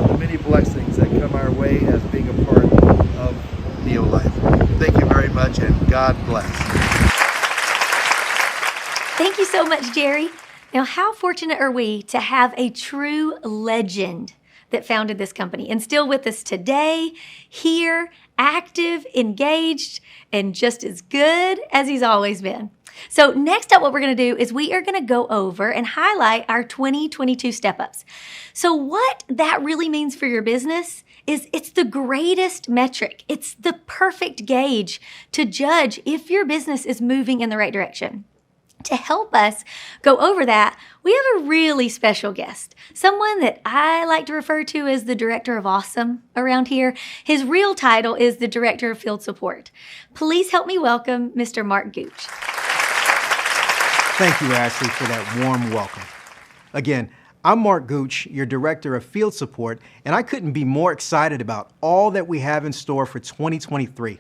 the many blessings that come our way as being a part of NeoLife. Thank you very much, and God bless. Thank you so much, Jerry. Now, how fortunate are we to have a true legend that founded this company and still with us today, here, active, engaged, and just as good as he's always been. So next up, what we're going to do is we are going to go over and highlight our 2022 step-ups. So what that really means for your business is it's the greatest metric. It's the perfect gauge to judge if your business is moving in the right direction. To help us go over that, we have a really special guest, someone that I like to refer to as the Director of Awesome around here. His real title is the Director of Field Support. Please help me welcome Mr. Marc Gooch. Thank you, Ashley, for that warm welcome. Again, I'm Marc Gooch, your Director of Field Support, and I couldn't be more excited about all that we have in store for 2023.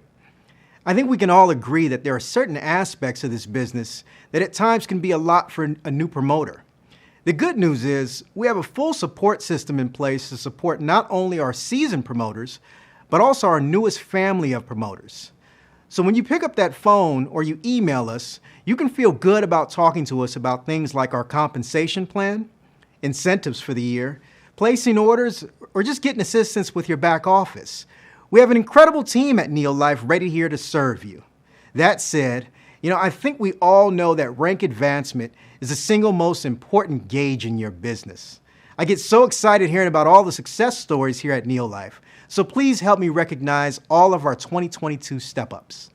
I think we can all agree that there are certain aspects of this business that at times can be a lot for a new promoter. The good news is we have a full support system in place to support not only our seasoned promoters, but also our newest family of promoters. So when you pick up that phone or you email us, you can feel good about talking to us about things like our compensation plan, incentives for the year, placing orders, or just getting assistance with your back office. We have an incredible team at NeoLife ready here to serve you. That said, I think we all know that rank advancement is the single most important gauge in your business. I get so excited hearing about all the success stories here at NeoLife. So please help me recognize all of our 2022 step-ups.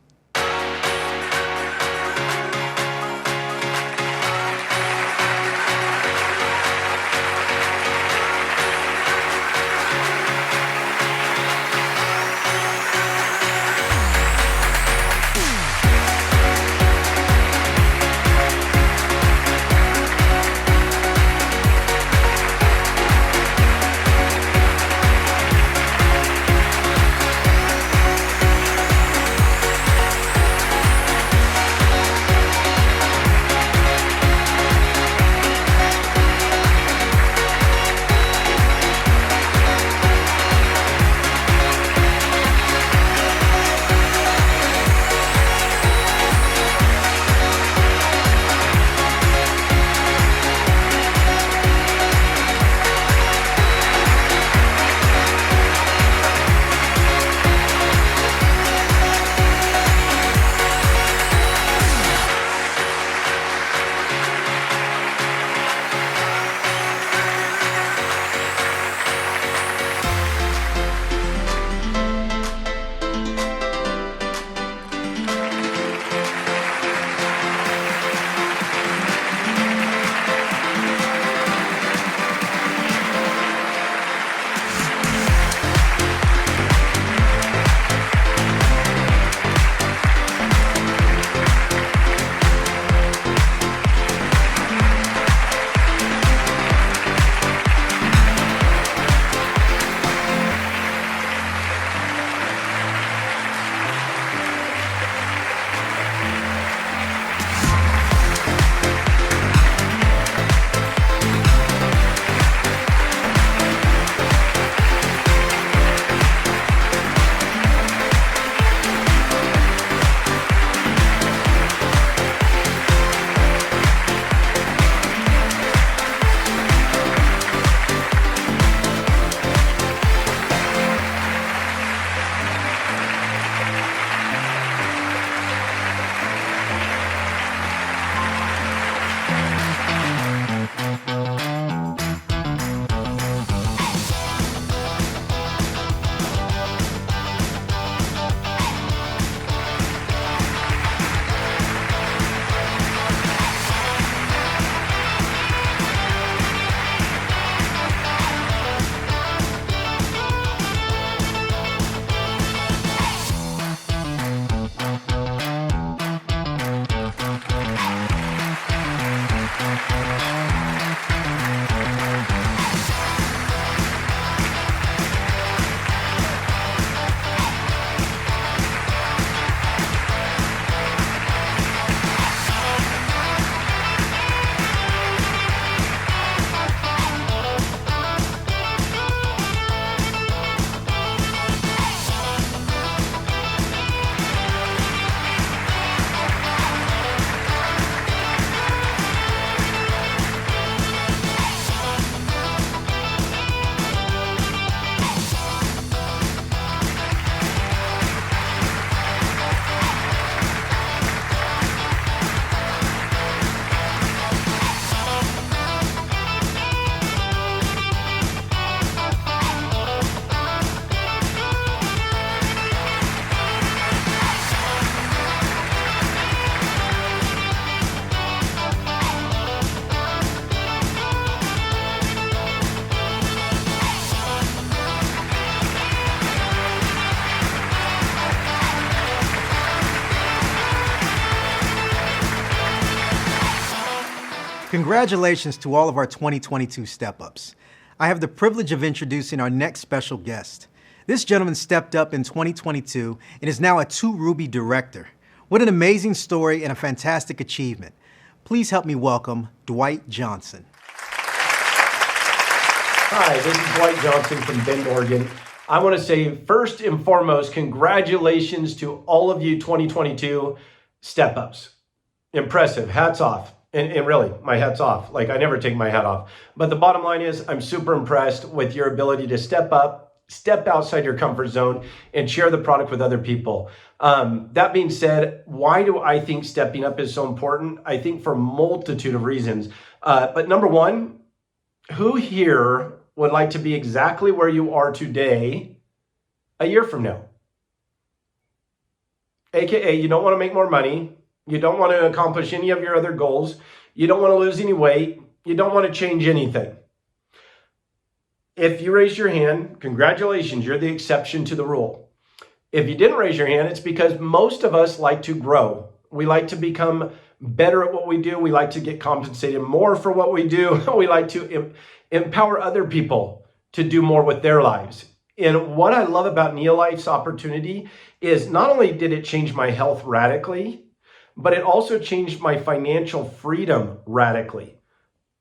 Congratulations to all of our 2022 step-ups. I have the privilege of introducing our next special guest. This gentleman stepped up in 2022 and is now a 2 Ruby director. What an amazing story and a fantastic achievement. Please help me welcome Dwight Johnson. Hi, this is Dwight Johnson from Bend, Oregon. I want to say first and foremost, congratulations to all of you 2022 step-ups. Impressive, hats off. And really, my hat's off. Like, I never take my hat off. But the bottom line is, I'm super impressed with your ability to step up, step outside your comfort zone, and share the product with other people. That being said, why do I think stepping up is so important? I think for a multitude of reasons. But number one, who here would like to be exactly where you are today a year from now? AKA, you don't want to make more money. You don't want to accomplish any of your other goals. You don't want to lose any weight. You don't want to change anything. If you raise your hand, congratulations, you're the exception to the rule. If you didn't raise your hand, it's because most of us like to grow. We like to become better at what we do. We like to get compensated more for what we do. We like to empower other people to do more with their lives. And what I love about NeoLife's opportunity is not only did it change my health radically, but it also changed my financial freedom radically.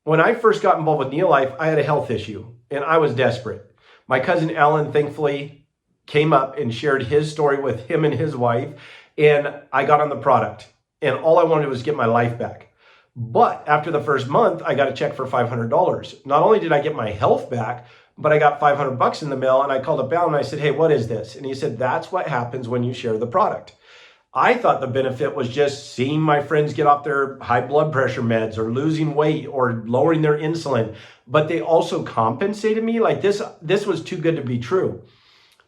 When I first got involved with NeoLife, I had a health issue and I was desperate. My cousin Alan thankfully came up and shared his story with him and his wife, and I got on the product. And all I wanted was get my life back. But after the first month, I got a check for $500. Not only did I get my health back, but I got $500 in the mail, and I called up Alan and I said, hey, what is this? And he said, that's what happens when you share the product. I thought the benefit was just seeing my friends get off their high blood pressure meds or losing weight or lowering their insulin, but they also compensated me. Like this was too good to be true.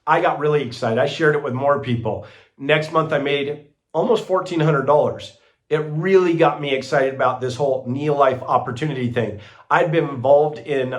I got really excited. I shared it with more people. Next month, I made almost $1,400. It really got me excited about this whole NeoLife opportunity thing. I'd been involved in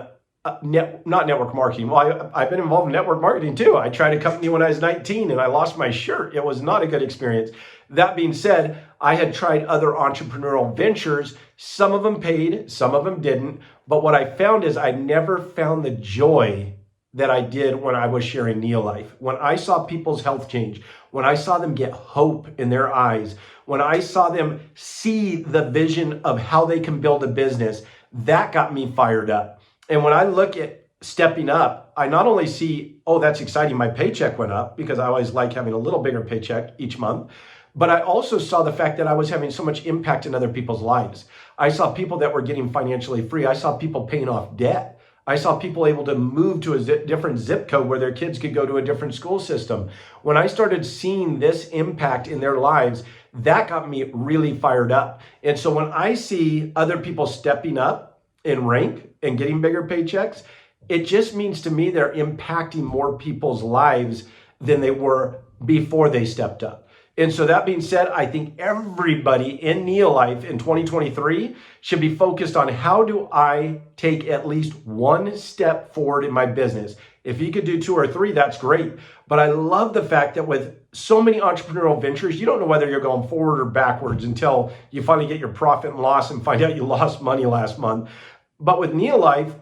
not network marketing. Well, I've been involved in network marketing too. I tried a company when I was 19 and I lost my shirt. It was not a good experience. That being said, I had tried other entrepreneurial ventures. Some of them paid, some of them didn't. But what I found is I never found the joy that I did when I was sharing NeoLife. When I saw people's health change, when I saw them get hope in their eyes, when I saw them see the vision of how they can build a business, that got me fired up. And when I look at stepping up, I not only see, oh, that's exciting, my paycheck went up, because I always like having a little bigger paycheck each month, but I also saw the fact that I was having so much impact in other people's lives. I saw people that were getting financially free. I saw people paying off debt. I saw people able to move to a different zip code where their kids could go to a different school system. When I started seeing this impact in their lives, that got me really fired up. And so when I see other people stepping up in rank and getting bigger paychecks, it just means to me they're impacting more people's lives than they were before they stepped up. And so that being said, I think everybody in NeoLife in 2023 should be focused on how do I take at least one step forward in my business. If you could do 2 or 3, that's great. But I love the fact that with so many entrepreneurial ventures, you don't know whether you're going forward or backwards until you finally get your profit and loss and find out you lost money last month. But with NeoLife,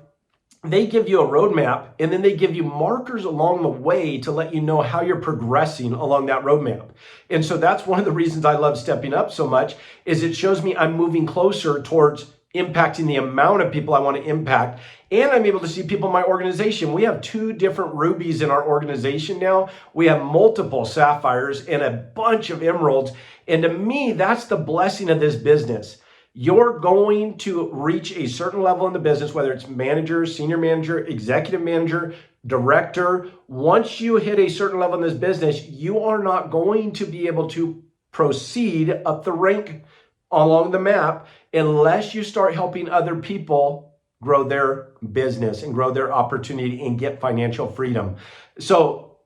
they give you a roadmap and then they give you markers along the way to let you know how you're progressing along that roadmap. And so that's one of the reasons I love stepping up so much, is it shows me I'm moving closer towards impacting the amount of people I want to impact. And I'm able to see people in my organization. We have 2 different rubies in our organization now. We have multiple sapphires and a bunch of emeralds. And to me, that's the blessing of this business. You're going to reach a certain level in the business, whether it's manager, senior manager, executive manager, director. Once you hit a certain level in this business, you are not going to be able to proceed up the rank along the map unless you start helping other people grow their business and grow their opportunity and get financial freedom. So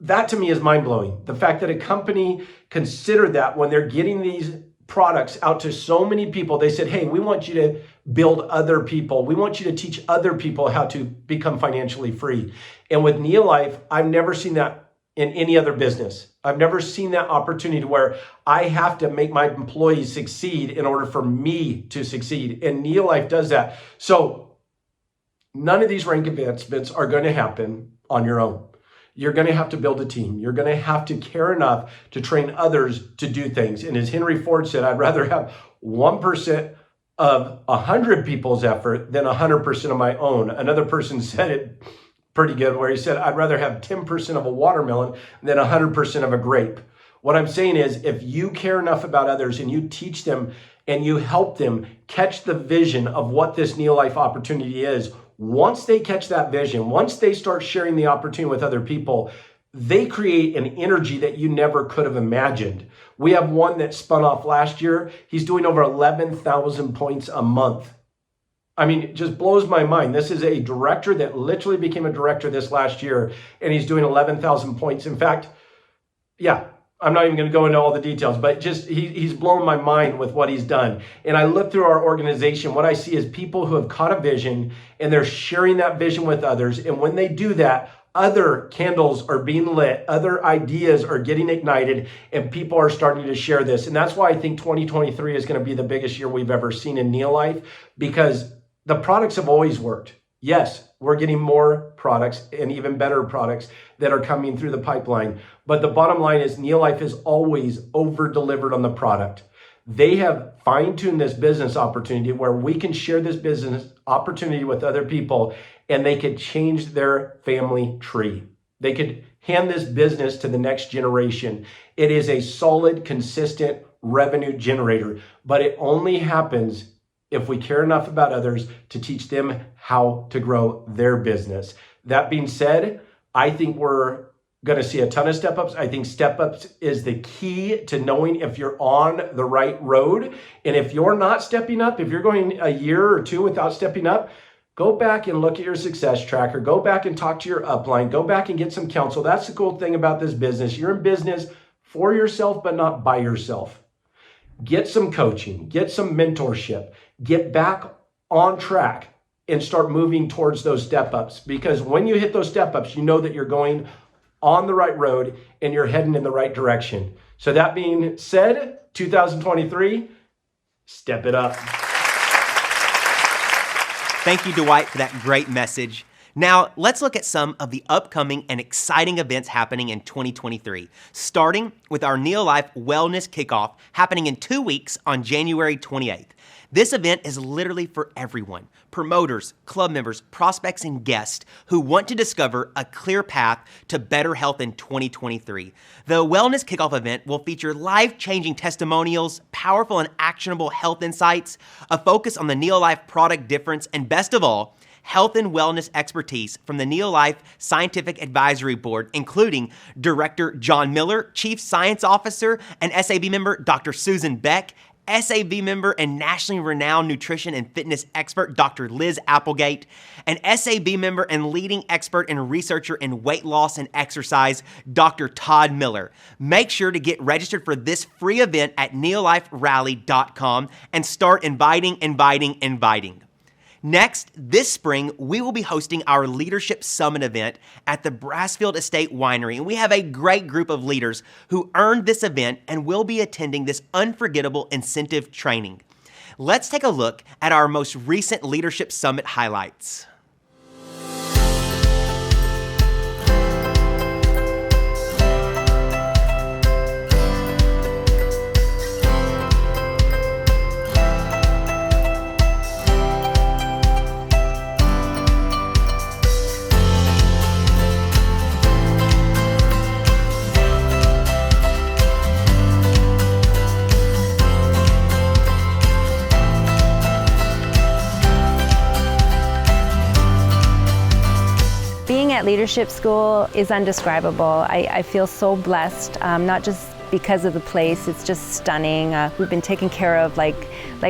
that to me is mind-blowing. The fact that a company considered that when they're getting these products out to so many people, they said, hey, we want you to build other people. We want you to teach other people how to become financially free. And with NeoLife, I've never seen that in any other business. I've never seen that opportunity where I have to make my employees succeed in order for me to succeed. And NeoLife does that. So none of these rank advancements are going to happen on your own. You're going to have to build a team. You're going to have to care enough to train others to do things. And as Henry Ford said, I'd rather have 1% of 100 people's effort than 100% of my own. Another person said it pretty good where he said, I'd rather have 10% of a watermelon than 100% of a grape. What I'm saying is, if you care enough about others and you teach them and you help them catch the vision of what this NeoLife opportunity is, once they catch that vision, once they start sharing the opportunity with other people, they create an energy that you never could have imagined. We have one that spun off last year. He's doing over 11,000 points a month. I mean, it just blows my mind. This is a director that literally became a director this last year, and he's doing 11,000 points. In fact, yeah, I'm not even going to go into all the details, but just he's blown my mind with what he's done. And I look through our organization, what I see is people who have caught a vision and they're sharing that vision with others. And when they do that, other candles are being lit, other ideas are getting ignited, and people are starting to share this. And that's why I think 2023 is going to be the biggest year we've ever seen in NeoLife, because the products have always worked. Yes, we're getting more products and even better products that are coming through the pipeline. But the bottom line is NeoLife has always over-delivered on the product. They have fine-tuned this business opportunity where we can share this business opportunity with other people and they could change their family tree. They could hand this business to the next generation. It is a solid, consistent revenue generator, but it only happens if we care enough about others to teach them how to grow their business. That being said, I think we're going to see a ton of step-ups. I think step-ups is the key to knowing if you're on the right road. And if you're not stepping up, if you're going a year or two without stepping up, go back and look at your success tracker. Go back and talk to your upline. Go back and get some counsel. That's the cool thing about this business. You're in business for yourself, but not by yourself. Get some coaching. Get some mentorship. Get back on track and start moving towards those step-ups. Because when you hit those step-ups, you know that you're going on the right road and you're heading in the right direction. So that being said, 2023, step it up. Thank you, Dwight, for that great message. Now, let's look at some of the upcoming and exciting events happening in 2023, starting with our NeoLife Wellness Kickoff happening in 2 weeks on January 28th. This event is literally for everyone, promoters, club members, prospects, and guests who want to discover a clear path to better health in 2023. The Wellness Kickoff event will feature life-changing testimonials, powerful and actionable health insights, a focus on the NeoLife product difference, and best of all, health and wellness expertise from the NeoLife Scientific Advisory Board, including Director John Miller, Chief Science Officer and SAB member Dr. Susan Beck, SAB member and nationally renowned nutrition and fitness expert Dr. Liz Applegate, and SAB member and leading expert and researcher in weight loss and exercise, Dr. Todd Miller. Make sure to get registered for this free event at neoliferally.com and start inviting. Next, this spring, we will be hosting our Leadership Summit event at the Brassfield Estate Winery, and we have a great group of leaders who earned this event and will be attending this unforgettable incentive training. Let's take a look at our most recent Leadership Summit highlights. Being at leadership school is undescribable. I feel so blessed, not just because of the place, it's just stunning. We've been taken care of like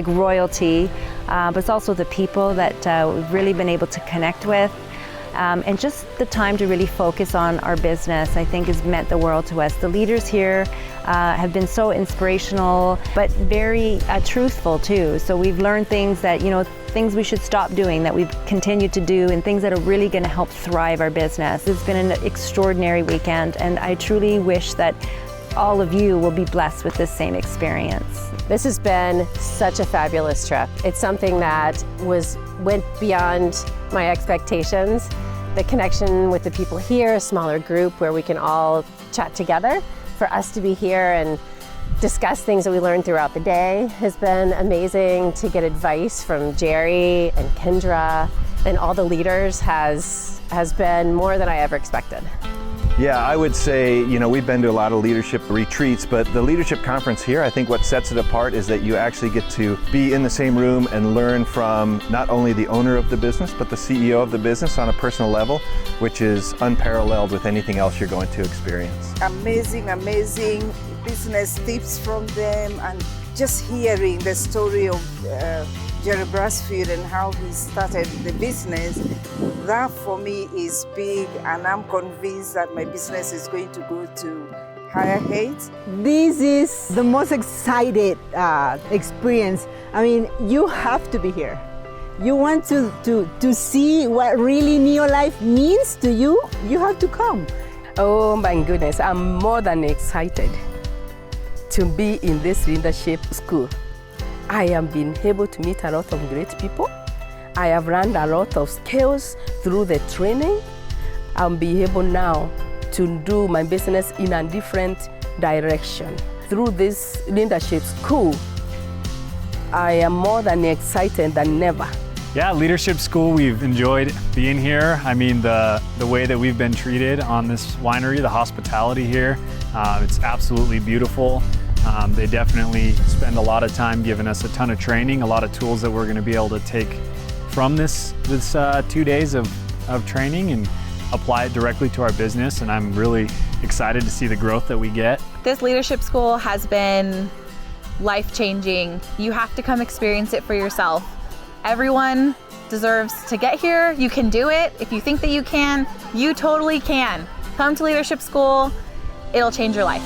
royalty, but it's also the people that we've really been able to connect with. And just the time to really focus on our business, I think, has meant the world to us. The leaders here have been so inspirational, but very truthful too. So we've learned things that, things we should stop doing that we've continued to do, and things that are really going to help thrive our business. It's been an extraordinary weekend, and I truly wish that all of you will be blessed with this same experience. This has been such a fabulous trip. It's something that went beyond my expectations. The connection with the people here, a smaller group where we can all chat together. For us to be here and discuss things that we learned throughout the day has been amazing. To get advice from Jerry and Kendra and all the leaders has been more than I ever expected. Yeah, I would say, we've been to a lot of leadership retreats, but the leadership conference here, I think what sets it apart is that you actually get to be in the same room and learn from not only the owner of the business, but the CEO of the business on a personal level, which is unparalleled with anything else you're going to experience. Amazing business tips from them, and just hearing the story of Jerry Brassfield and how he started the business, that for me is big, and I'm convinced that my business is going to go to higher heights. This is the most excited experience. I mean, you have to be here. You want to see what really NeoLife means to you, you have to come. Oh my goodness, I'm more than excited to be in this leadership school. I have been able to meet a lot of great people. I have learned a lot of skills through the training. I'll be able now to do my business in a different direction. Through this leadership school, I am more than excited than ever. Yeah, leadership school, we've enjoyed being here. I mean, the way that we've been treated on this winery, the hospitality here, it's absolutely beautiful. They definitely spend a lot of time giving us a ton of training, a lot of tools that we're going to be able to take from this 2 days of training and apply it directly to our business. And I'm really excited to see the growth that we get. This leadership school has been life-changing. You have to come experience it for yourself. Everyone deserves to get here. You can do it. If you think that you can, you totally can. Come to leadership school. It'll change your life.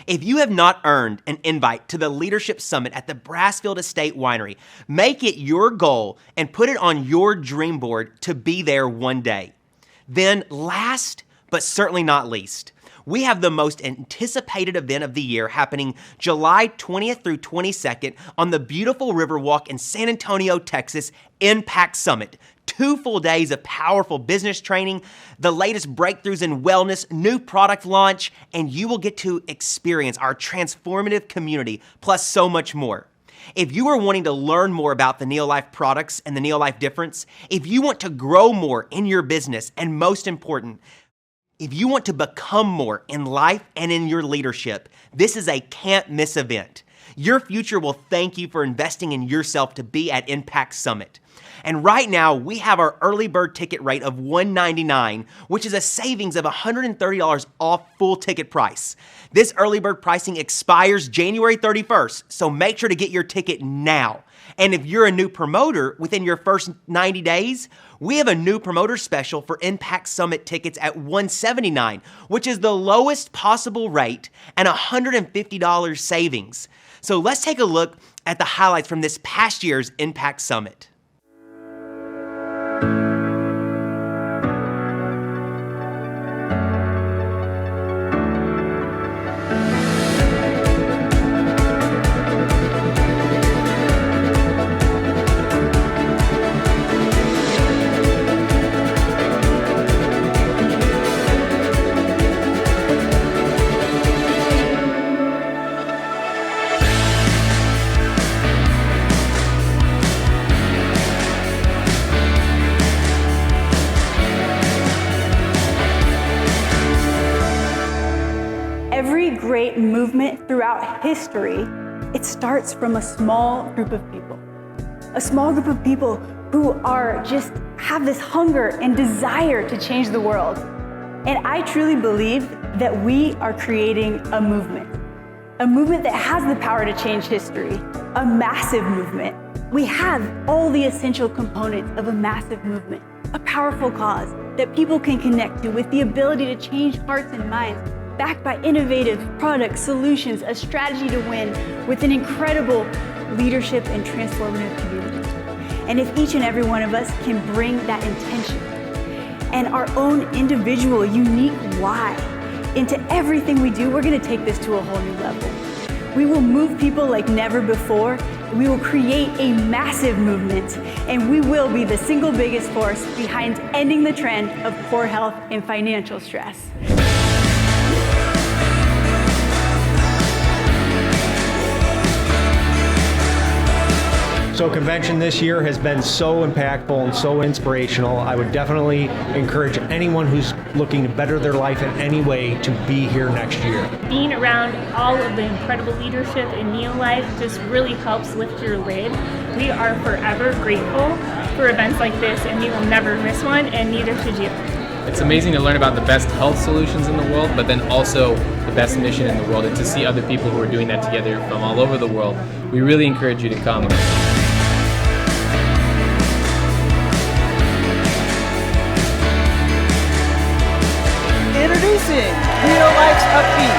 If you have not earned an invite to the Leadership Summit at the Brassfield Estate Winery, make it your goal and put it on your dream board to be there one day. Then last, but certainly not least, we have the most anticipated event of the year happening July 20th through 22nd on the beautiful Riverwalk in San Antonio, Texas, Impact Summit. 2 full days of powerful business training, the latest breakthroughs in wellness, new product launch, and you will get to experience our transformative community, plus so much more. If you are wanting to learn more about the NeoLife products and the NeoLife difference, if you want to grow more in your business, and most important, if you want to become more in life and in your leadership, this is a can't-miss event. Your future will thank you for investing in yourself to be at Impact Summit. And right now, we have our early bird ticket rate of $199, which is a savings of $130 off full ticket price. This early bird pricing expires January 31st, so make sure to get your ticket now. And if you're a new promoter within your first 90 days, we have a new promoter special for Impact Summit tickets at $179, which is the lowest possible rate and $150 savings. So let's take a look at the highlights from this past year's Impact Summit. Every great movement throughout history, it starts from a small group of people. A small group of people who have this hunger and desire to change the world. And I truly believe that we are creating a movement that has the power to change history, a massive movement. We have all the essential components of a massive movement, a powerful cause that people can connect to with the ability to change hearts and minds, backed by innovative products, solutions, a strategy to win with an incredible leadership and transformative community. And if each and every one of us can bring that intention and our own individual, unique why into everything we do, we're gonna take this to a whole new level. We will move people like never before. We will create a massive movement, and we will be the single biggest force behind ending the trend of poor health and financial stress. So convention this year has been so impactful and so inspirational. I would definitely encourage anyone who's looking to better their life in any way to be here next year. Being around all of the incredible leadership in NeoLife just really helps lift your lid. We are forever grateful for events like this, and we will never miss one, and neither should you. It's amazing to learn about the best health solutions in the world, but then also the best mission in the world, and to see other people who are doing that together from all over the world. We really encourage you to come. Introducing NeoLife's Upbeat.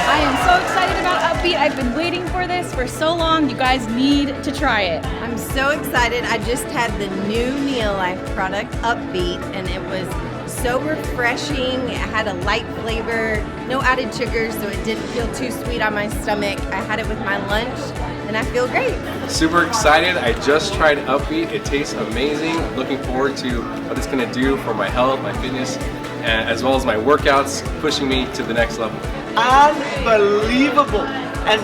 I am so excited about Upbeat. I've been waiting for this for so long. You guys need to try it. I'm so excited. I just had the new NeoLife product, Upbeat, and it was so refreshing. It had a light flavor, no added sugar, so it didn't feel too sweet on my stomach. I had it with my lunch, and I feel great. Super excited. I just tried Upbeat. It tastes amazing. Looking forward to what it's going to do for my health, my fitness, as well as my workouts, pushing me to the next level. Unbelievable. And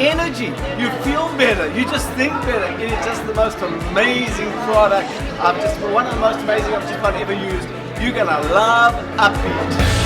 energy. You feel better. You just think better. It is just the most amazing product. One of the most amazing I've ever used. You're going to love Upbeat.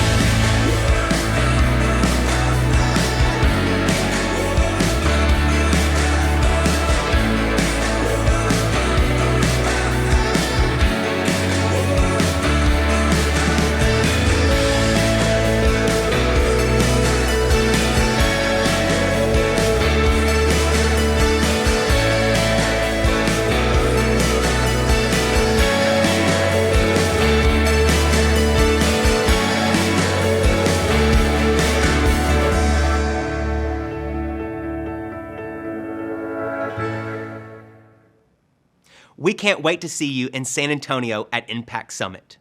We can't wait to see you in San Antonio at Impact Summit.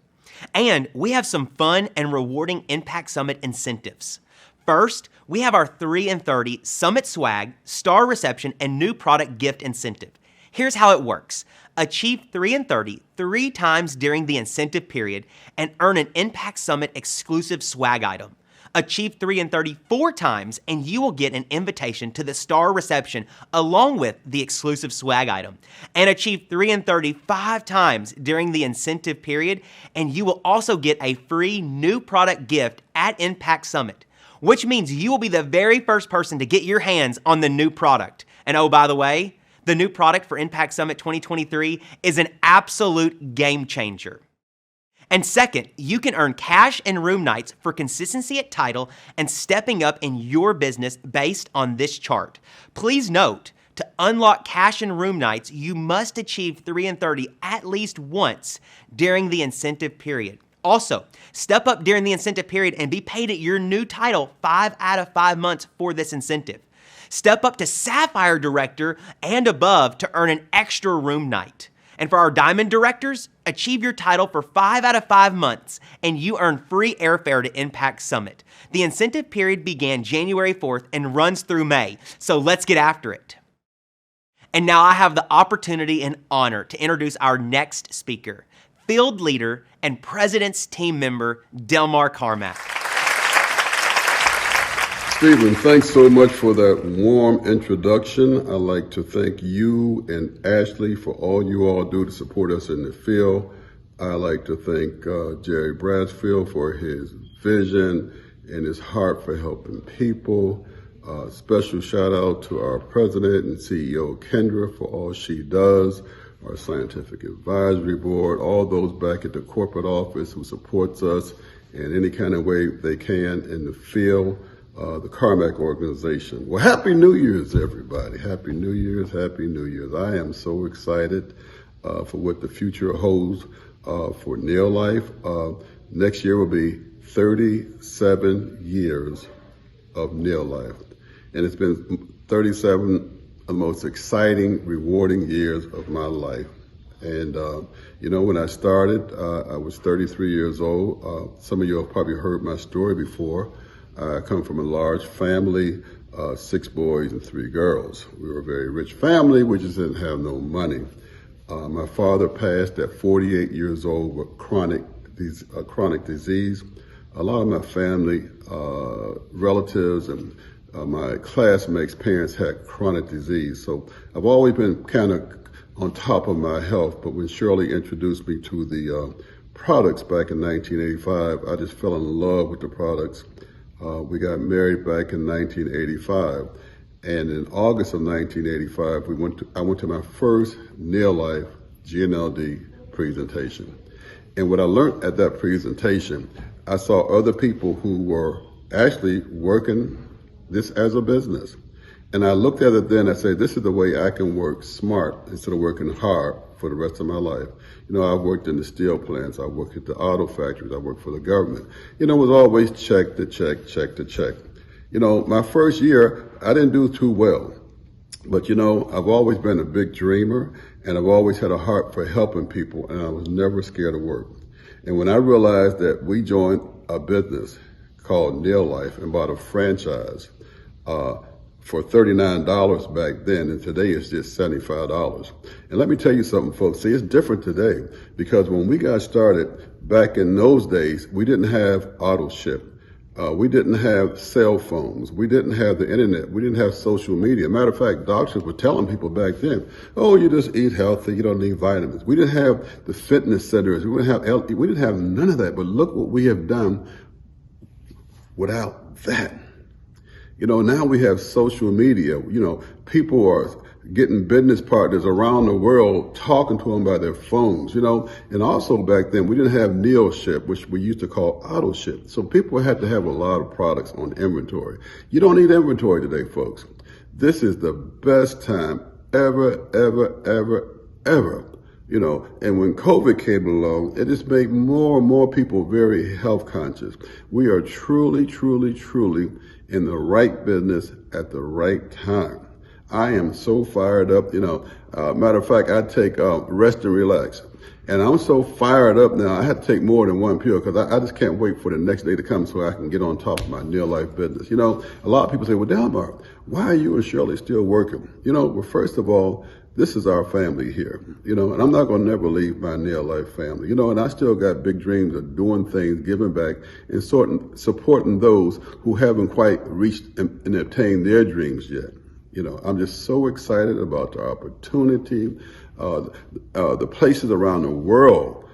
And we have some fun and rewarding Impact Summit incentives. First, we have our 3 and 30 Summit Swag, Star Reception, and New Product Gift Incentive. Here's how it works. Achieve 3 and 30 3 times during the incentive period and earn an Impact Summit exclusive swag item. Achieve 3 and 30 4 times and you will get an invitation to the Star Reception along with the exclusive swag item. And achieve 3 and 30 5 times during the incentive period and you will also get a free new product gift at Impact Summit, which means you will be the very first person to get your hands on the new product. And oh, by the way, the new product for Impact Summit 2023 is an absolute game changer. And second, you can earn cash and room nights for consistency at title and stepping up in your business based on this chart. Please note, to unlock cash and room nights, you must achieve 3 and 30 at least once during the incentive period. Also, step up during the incentive period and be paid at your new title 5 out of 5 months for this incentive. Step up to Sapphire Director and above to earn an extra room night. And for our Diamond Directors, achieve your title for 5 out of 5 months and you earn free airfare to Impact Summit. The incentive period began January 4th and runs through May, so let's get after it. And now I have the opportunity and honor to introduce our next speaker, field leader and President's team member, Delmar Carmack. Stephen, thanks so much for that warm introduction. I'd like to thank you and Ashley for all you all do to support us in the field. I'd like to thank Jerry Brassfield for his vision and his heart for helping people. Special shout out to our president and CEO, Kendra, for all she does, our scientific advisory board, all those back at the corporate office who supports us in any kind of way they can in the field. the Carmack organization. Well, Happy New Year's, everybody. Happy New Year's, Happy New Year's. I am so excited for what the future holds for NeoLife. Next year will be 37 years of NeoLife. And it's been 37 of the most exciting, rewarding years of my life. And, when I started, I was 33 years old. Some of you have probably heard my story before. I come from a large family, 6 boys and 3 girls. We were a very rich family. We just didn't have no money. My father passed at 48 years old with chronic disease. A lot of my family, relatives and my classmates' parents had chronic disease. So I've always been kind of on top of my health, but when Shirley introduced me to the products back in 1985, I just fell in love with the products. We got married back in 1985, and in August of 1985, I went to my first NeoLife GNLD presentation. And what I learned at that presentation, I saw other people who were actually working this as a business. And I looked at it then, I said, this is the way I can work smart instead of working hard for the rest of my life. I've worked in the steel plants, I worked at the auto factories, I worked for the government. It was always check to check, check to check. My first year, I didn't do too well. But I've always been a big dreamer, and I've always had a heart for helping people, and I was never scared of work. And when I realized that we joined a business called NeoLife and bought a franchise, for $39 back then, and today it's just $75. And let me tell you something, folks. See, it's different today because when we got started back in those days, we didn't have auto ship. We didn't have cell phones. We didn't have the internet. We didn't have social media. Matter of fact, doctors were telling people back then, oh, you just eat healthy. You don't need vitamins. We didn't have the fitness centers. We didn't have none of that. But look what we have done without that. Now we have social media. People are getting business partners around the world talking to them by their phones, And also back then, we didn't have Neo Ship, which we used to call auto ship. So people had to have a lot of products on inventory. You don't need inventory today, folks. This is the best time ever, ever, ever, ever. And when COVID came along, it just made more and more people very health conscious. We are truly, truly, truly in the right business at the right time. I am so fired up. Matter of fact, I take rest and relax. And I'm so fired up now, I had to take more than one pill because I just can't wait for the next day to come so I can get on top of my NeoLife business. A lot of people say, well, Delmar, why are you and Shirley still working? Well, first of all, this is our family here, and I'm not going to never leave my NeoLife family, and I still got big dreams of doing things, giving back, and supporting those who haven't quite reached and obtained their dreams yet. I'm just so excited about the opportunity, the places around the world.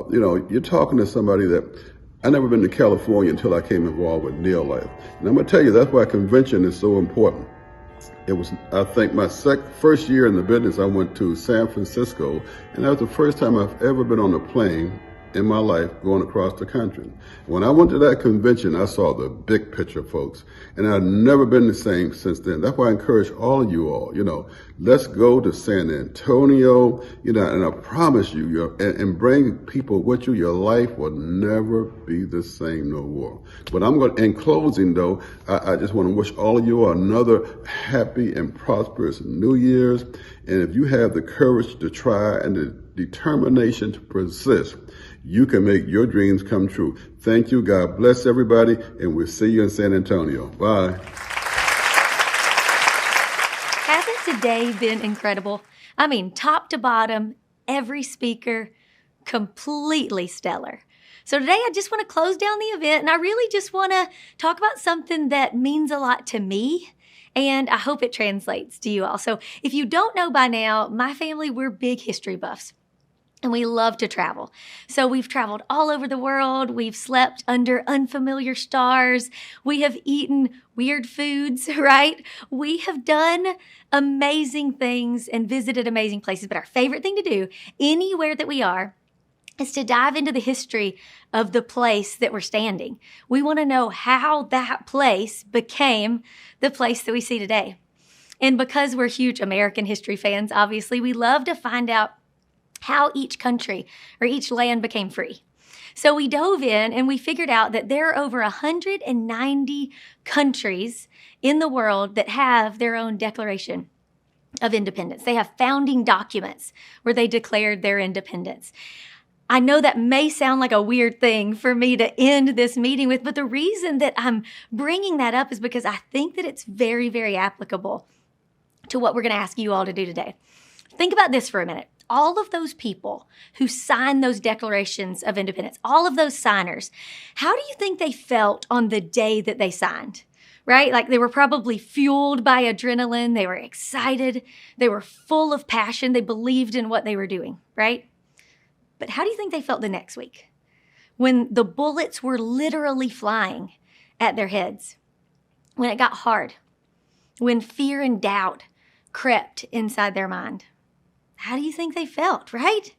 You're talking to somebody that I never been to California until I came involved with NeoLife. And I'm going to tell you, that's why convention is so important. It was, I think, my first year in the business, I went to San Francisco, and that was the first time I've ever been on a plane in my life going across the country. When I went to that convention, I saw the big picture, folks, and I've never been the same since then. That's why I encourage all of you all, let's go to San Antonio, and I promise you, and bring people with you, your life will never be the same no more. But in closing though, I just want to wish all of you another happy and prosperous New Year's. And if you have the courage to try and the determination to persist, you can make your dreams come true. Thank you. God bless everybody. And we'll see you in San Antonio. Bye. Hasn't today been incredible? I mean, top to bottom, every speaker, completely stellar. So today I just want to close down the event, and I really just want to talk about something that means a lot to me, and I hope it translates to you all. So if you don't know by now, my family, we're big history buffs. And we love to travel. So we've traveled all over the world. We've slept under unfamiliar stars. We have eaten weird foods, right? We have done amazing things and visited amazing places. But our favorite thing to do, anywhere that we are, is to dive into the history of the place that we're standing. We want to know how that place became the place that we see today. And because we're huge American history fans, obviously, we love to find out how each country or each land became free. So we dove in and we figured out that there are over 190 countries in the world that have their own Declaration of Independence. They have founding documents where they declared their independence. I know that may sound like a weird thing for me to end this meeting with, but the reason that I'm bringing that up is because I think that it's very, very applicable to what we're going to ask you all to do today. Think about this for a minute. All of those people who signed those declarations of independence, all of those signers, how do you think they felt on the day that they signed? Right? Like they were probably fueled by adrenaline. They were excited. They were full of passion. They believed in what they were doing, right? But how do you think they felt the next week when the bullets were literally flying at their heads? When it got hard, when fear and doubt crept inside their mind? How do you think they felt, right?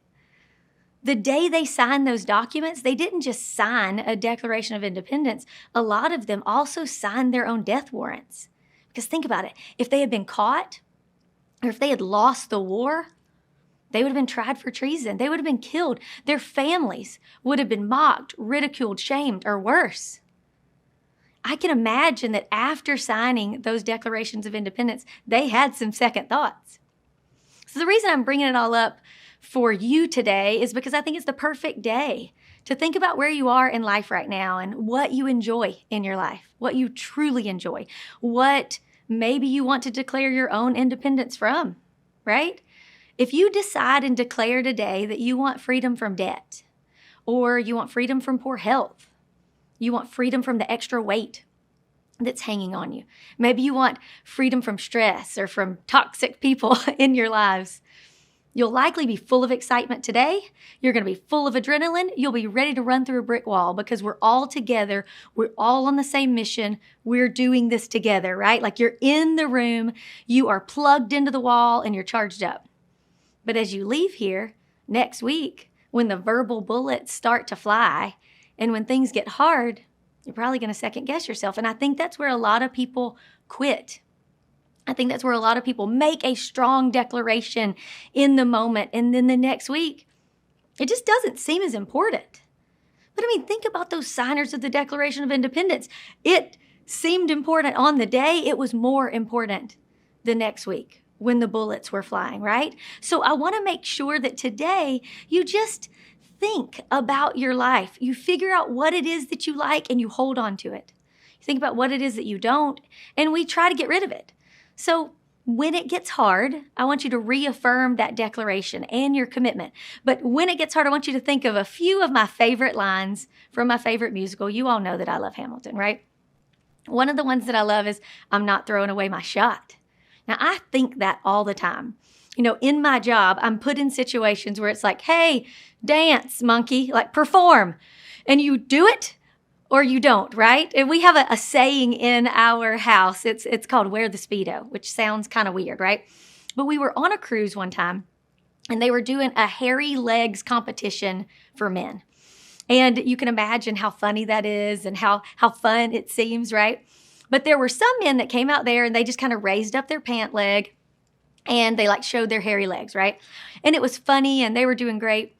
The day they signed those documents, they didn't just sign a Declaration of Independence. A lot of them also signed their own death warrants. Because think about it. If they had been caught or if they had lost the war, they would have been tried for treason. They would have been killed. Their families would have been mocked, ridiculed, shamed, or worse. I can imagine that after signing those Declarations of Independence, they had some second thoughts. So the reason I'm bringing it all up for you today is because I think it's the perfect day to think about where you are in life right now and what you enjoy in your life, what you truly enjoy, what maybe you want to declare your own independence from, right? If you decide and declare today that you want freedom from debt, or you want freedom from poor health, you want freedom from the extra weight that's hanging on you. Maybe you want freedom from stress or from toxic people in your lives. You'll likely be full of excitement today. You're going to be full of adrenaline. You'll be ready to run through a brick wall because we're all together. We're all on the same mission. We're doing this together, right? Like you're in the room, you are plugged into the wall, and you're charged up. But as you leave here next week, when the verbal bullets start to fly and when things get hard, you're probably going to second guess yourself. And I think that's where a lot of people quit. I think that's where a lot of people make a strong declaration in the moment. And then the next week, it just doesn't seem as important. But I mean, think about those signers of the Declaration of Independence. It seemed important on the day. It was more important the next week when the bullets were flying, right? So I want to make sure that today you just think about your life. You figure out what it is that you like and you hold on to it. You think about what it is that you don't, and we try to get rid of it. So when it gets hard, I want you to reaffirm that declaration and your commitment. But when it gets hard, I want you to think of a few of my favorite lines from my favorite musical. You all know that I love Hamilton, right? One of the ones that I love is, "I'm not throwing away my shot." Now, I think that all the time. You know, in my job, I'm put in situations where it's like, "Hey, dance, monkey, like perform." And you do it or you don't, right? And we have a saying in our house. It's called "wear the Speedo," which sounds kind of weird, right? But we were on a cruise one time and they were doing a hairy legs competition for men. And you can imagine how funny that is and how fun it seems, right? But there were some men that came out there and they just kind of raised up their pant leg and they like showed their hairy legs, right? And it was funny and they were doing great.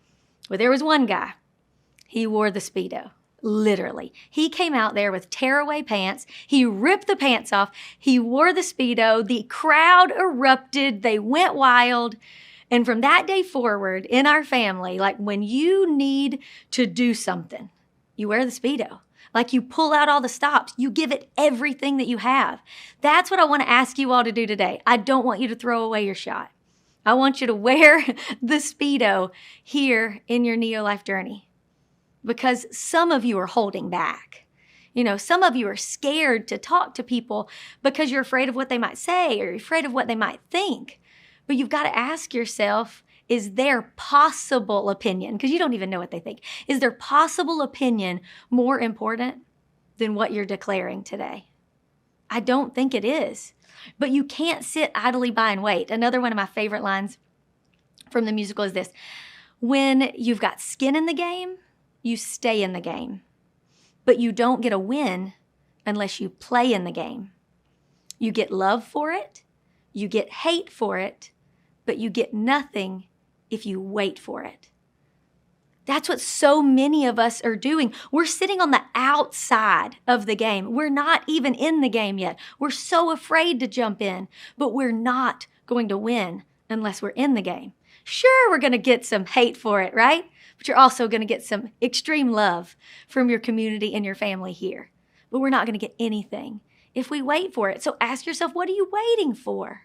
But there was one guy. He wore the Speedo, literally. He came out there with tearaway pants. He ripped the pants off. He wore the Speedo. The crowd erupted. They went wild. And from that day forward in our family, like when you need to do something, you wear the Speedo. Like you pull out all the stops. You give it everything that you have. That's what I want to ask you all to do today. I don't want you to throw away your shot. I want you to wear the Speedo here in your NeoLife journey because some of you are holding back. You know, some of you are scared to talk to people because you're afraid of what they might say or you're afraid of what they might think. But you've got to ask yourself, is their possible opinion, because you don't even know what they think, is their possible opinion more important than what you're declaring today? I don't think it is. But you can't sit idly by and wait. Another one of my favorite lines from the musical is this: When you've got skin in the game, you stay in the game. But you don't get a win unless you play in the game. You get love for it, you get hate for it, but you get nothing if you wait for it. That's what so many of us are doing. We're sitting on the outside of the game. We're not even in the game yet. We're so afraid to jump in, but we're not going to win unless we're in the game. Sure, we're going to get some hate for it, right? But you're also going to get some extreme love from your community and your family here. But we're not going to get anything if we wait for it. So ask yourself, what are you waiting for?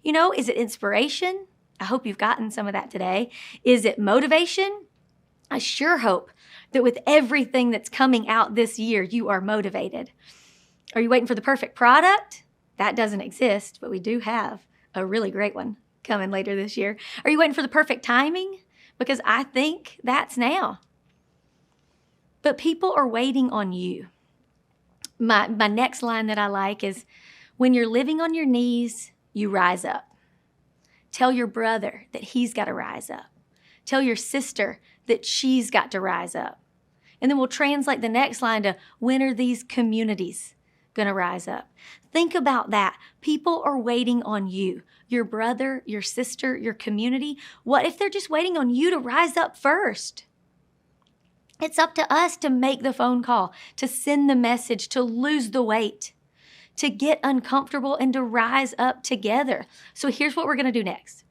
You know, is it inspiration? I hope you've gotten some of that today. Is it motivation? I sure hope that with everything that's coming out this year, you are motivated. Are you waiting for the perfect product? That doesn't exist, but we do have a really great one coming later this year. Are you waiting for the perfect timing? Because I think that's now. But people are waiting on you. My next line that I like is, when you're living on your knees, you rise up. Tell your brother that he's got to rise up. Tell your sister that she's got to rise up. And then we'll translate the next line to, when are these communities going to rise up? Think about that. People are waiting on you, your brother, your sister, your community. What if they're just waiting on you to rise up first? It's up to us to make the phone call, to send the message, to lose the weight, to get uncomfortable, and to rise up together. So here's what we're going to do next.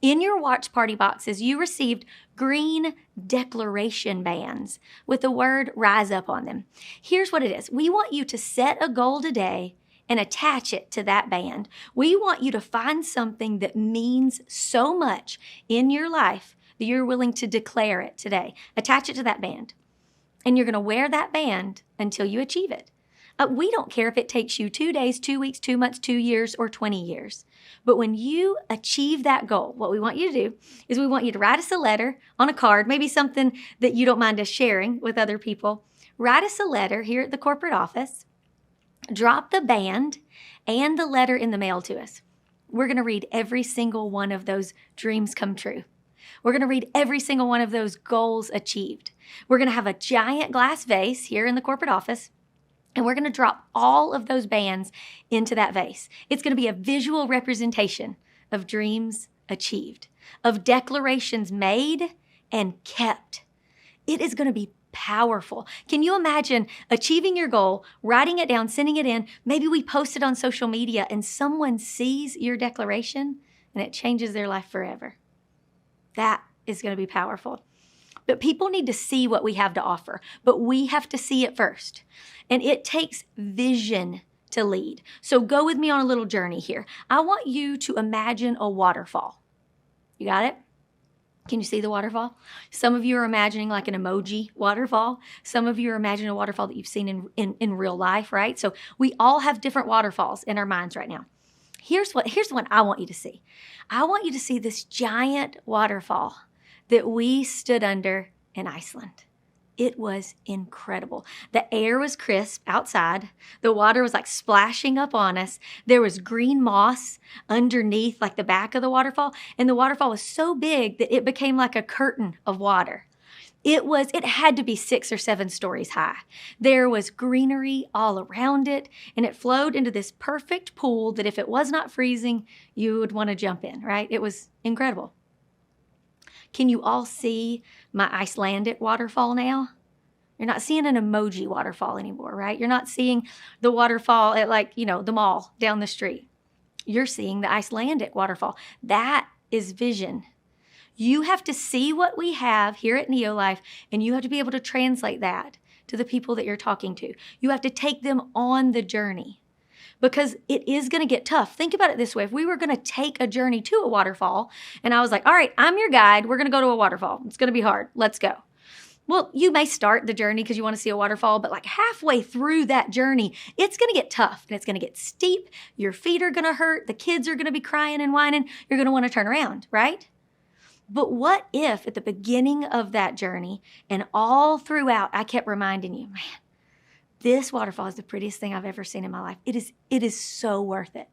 In your watch party boxes, you received green declaration bands with the word rise up on them. Here's what it is. We want you to set a goal today and attach it to that band. We want you to find something that means so much in your life that you're willing to declare it today. Attach it to that band. And you're going to wear that band until you achieve it. We don't care if it takes you 2 days, 2 weeks, 2 months, 2 years, or 20 years. But when you achieve that goal, what we want you to do is we want you to write us a letter on a card, maybe something that you don't mind us sharing with other people. Write us a letter here at the corporate office. Drop the band and the letter in the mail to us. We're going to read every single one of those dreams come true. We're going to read every single one of those goals achieved. We're going to have a giant glass vase here in the corporate office. And we're going to drop all of those bands into that vase. It's going to be a visual representation of dreams achieved, of declarations made and kept. It is going to be powerful. Can you imagine achieving your goal, writing it down, sending it in? Maybe we post it on social media and someone sees your declaration and it changes their life forever. That is going to be powerful. But people need to see what we have to offer, but we have to see it first. And it takes vision to lead. So go with me on a little journey here. I want you to imagine a waterfall. You got it? Can you see the waterfall? Some of you are imagining like an emoji waterfall. Some of you are imagining a waterfall that you've seen in real life, right? So we all have different waterfalls in our minds right now. Here's the one I want you to see. I want you to see this giant waterfall that we stood under in Iceland. It was incredible. The air was crisp outside. The water was like splashing up on us. There was green moss underneath like the back of the waterfall. And the waterfall was so big that it became like a curtain of water. It had to be 6 or 7 stories high. There was greenery all around it, and it flowed into this perfect pool that if it was not freezing, you would want to jump in, right? It was incredible. Can you all see my Icelandic waterfall now? You're not seeing an emoji waterfall anymore, right? You're not seeing the waterfall at the mall down the street. You're seeing the Icelandic waterfall. That is vision. You have to see what we have here at NeoLife, and you have to be able to translate that to the people that you're talking to. You have to take them on the journey because it is going to get tough. Think about it this way. If we were going to take a journey to a waterfall, and I was like, all right, I'm your guide. We're going to go to a waterfall. It's going to be hard. Let's go. Well, you may start the journey because you want to see a waterfall, but like halfway through that journey, it's going to get tough and it's going to get steep. Your feet are going to hurt. The kids are going to be crying and whining. You're going to want to turn around, right? But what if at the beginning of that journey and all throughout, I kept reminding you, man, this waterfall is the prettiest thing I've ever seen in my life. It is so worth it.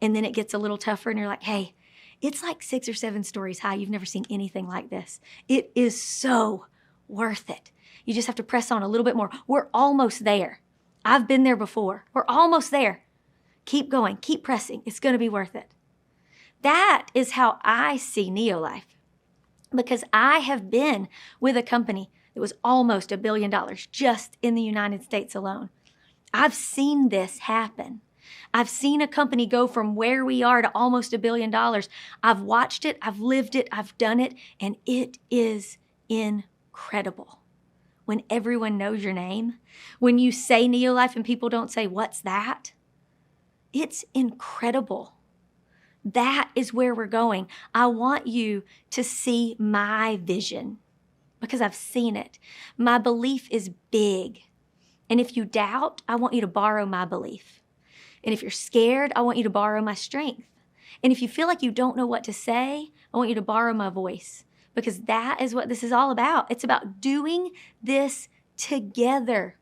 And then it gets a little tougher and you're like, hey, It's like 6 or 7 stories high. You've never seen anything like this. It is so worth it. You just have to press on a little bit more. We're almost there. I've been there before. We're almost there. Keep going. Keep pressing. It's going to be worth it. That is how I see NeoLife, because I have been with a company that was almost $1 billion just in the United States alone. I've seen this happen. I've seen a company go from where we are to almost $1 billion. I've watched it, I've lived it, I've done it, and it is incredible. When everyone knows your name, when you say NeoLife and people don't say, "What's that?" It's incredible. That is where we're going. I want you to see my vision because I've seen it. My belief is big. And if you doubt, I want you to borrow my belief. And if you're scared, I want you to borrow my strength. And if you feel like you don't know what to say, I want you to borrow my voice, because that is what this is all about. It's about doing this together.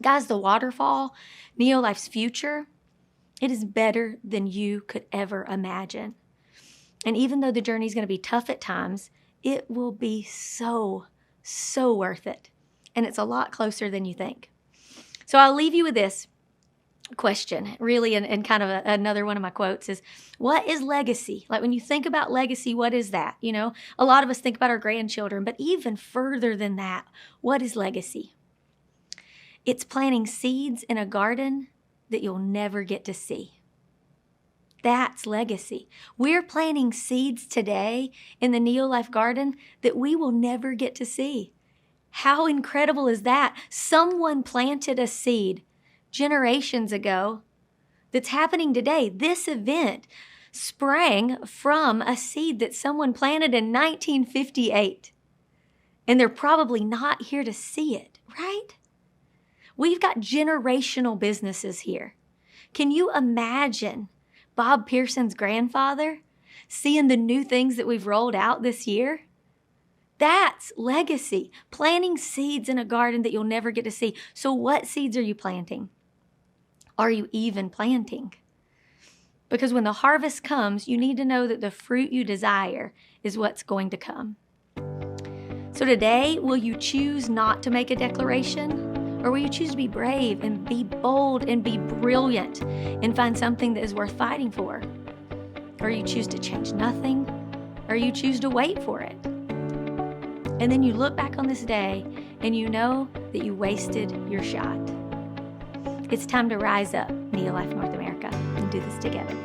Guys, the waterfall, NeoLife's future, it is better than you could ever imagine. And even though the journey is going to be tough at times, it will be so worth it. And it's a lot closer than you think. So I'll leave you with this question, really, and kind of another one of my quotes is, what is legacy? Like when you think about legacy, what is that? You know, a lot of us think about our grandchildren, but even further than that, what is legacy? It's planting seeds in a garden that you'll never get to see. That's legacy. We're planting seeds today in the NeoLife garden that we will never get to see. How incredible is that? Someone planted a seed generations ago that's happening today. This event sprang from a seed that someone planted in 1958. And they're probably not here to see it, right? We've got generational businesses here. Can you imagine Bob Pearson's grandfather seeing the new things that we've rolled out this year? That's legacy, planting seeds in a garden that you'll never get to see. So what seeds are you planting? Are you even planting? Because when the harvest comes, you need to know that the fruit you desire is what's going to come. So today, will you choose not to make a declaration? Or will you choose to be brave and be bold and be brilliant and find something that is worth fighting for? Or you choose to change nothing? Or you choose to wait for it? And then you look back on this day and you know that you wasted your shot. It's time to rise up, NeoLife North America, and do this together.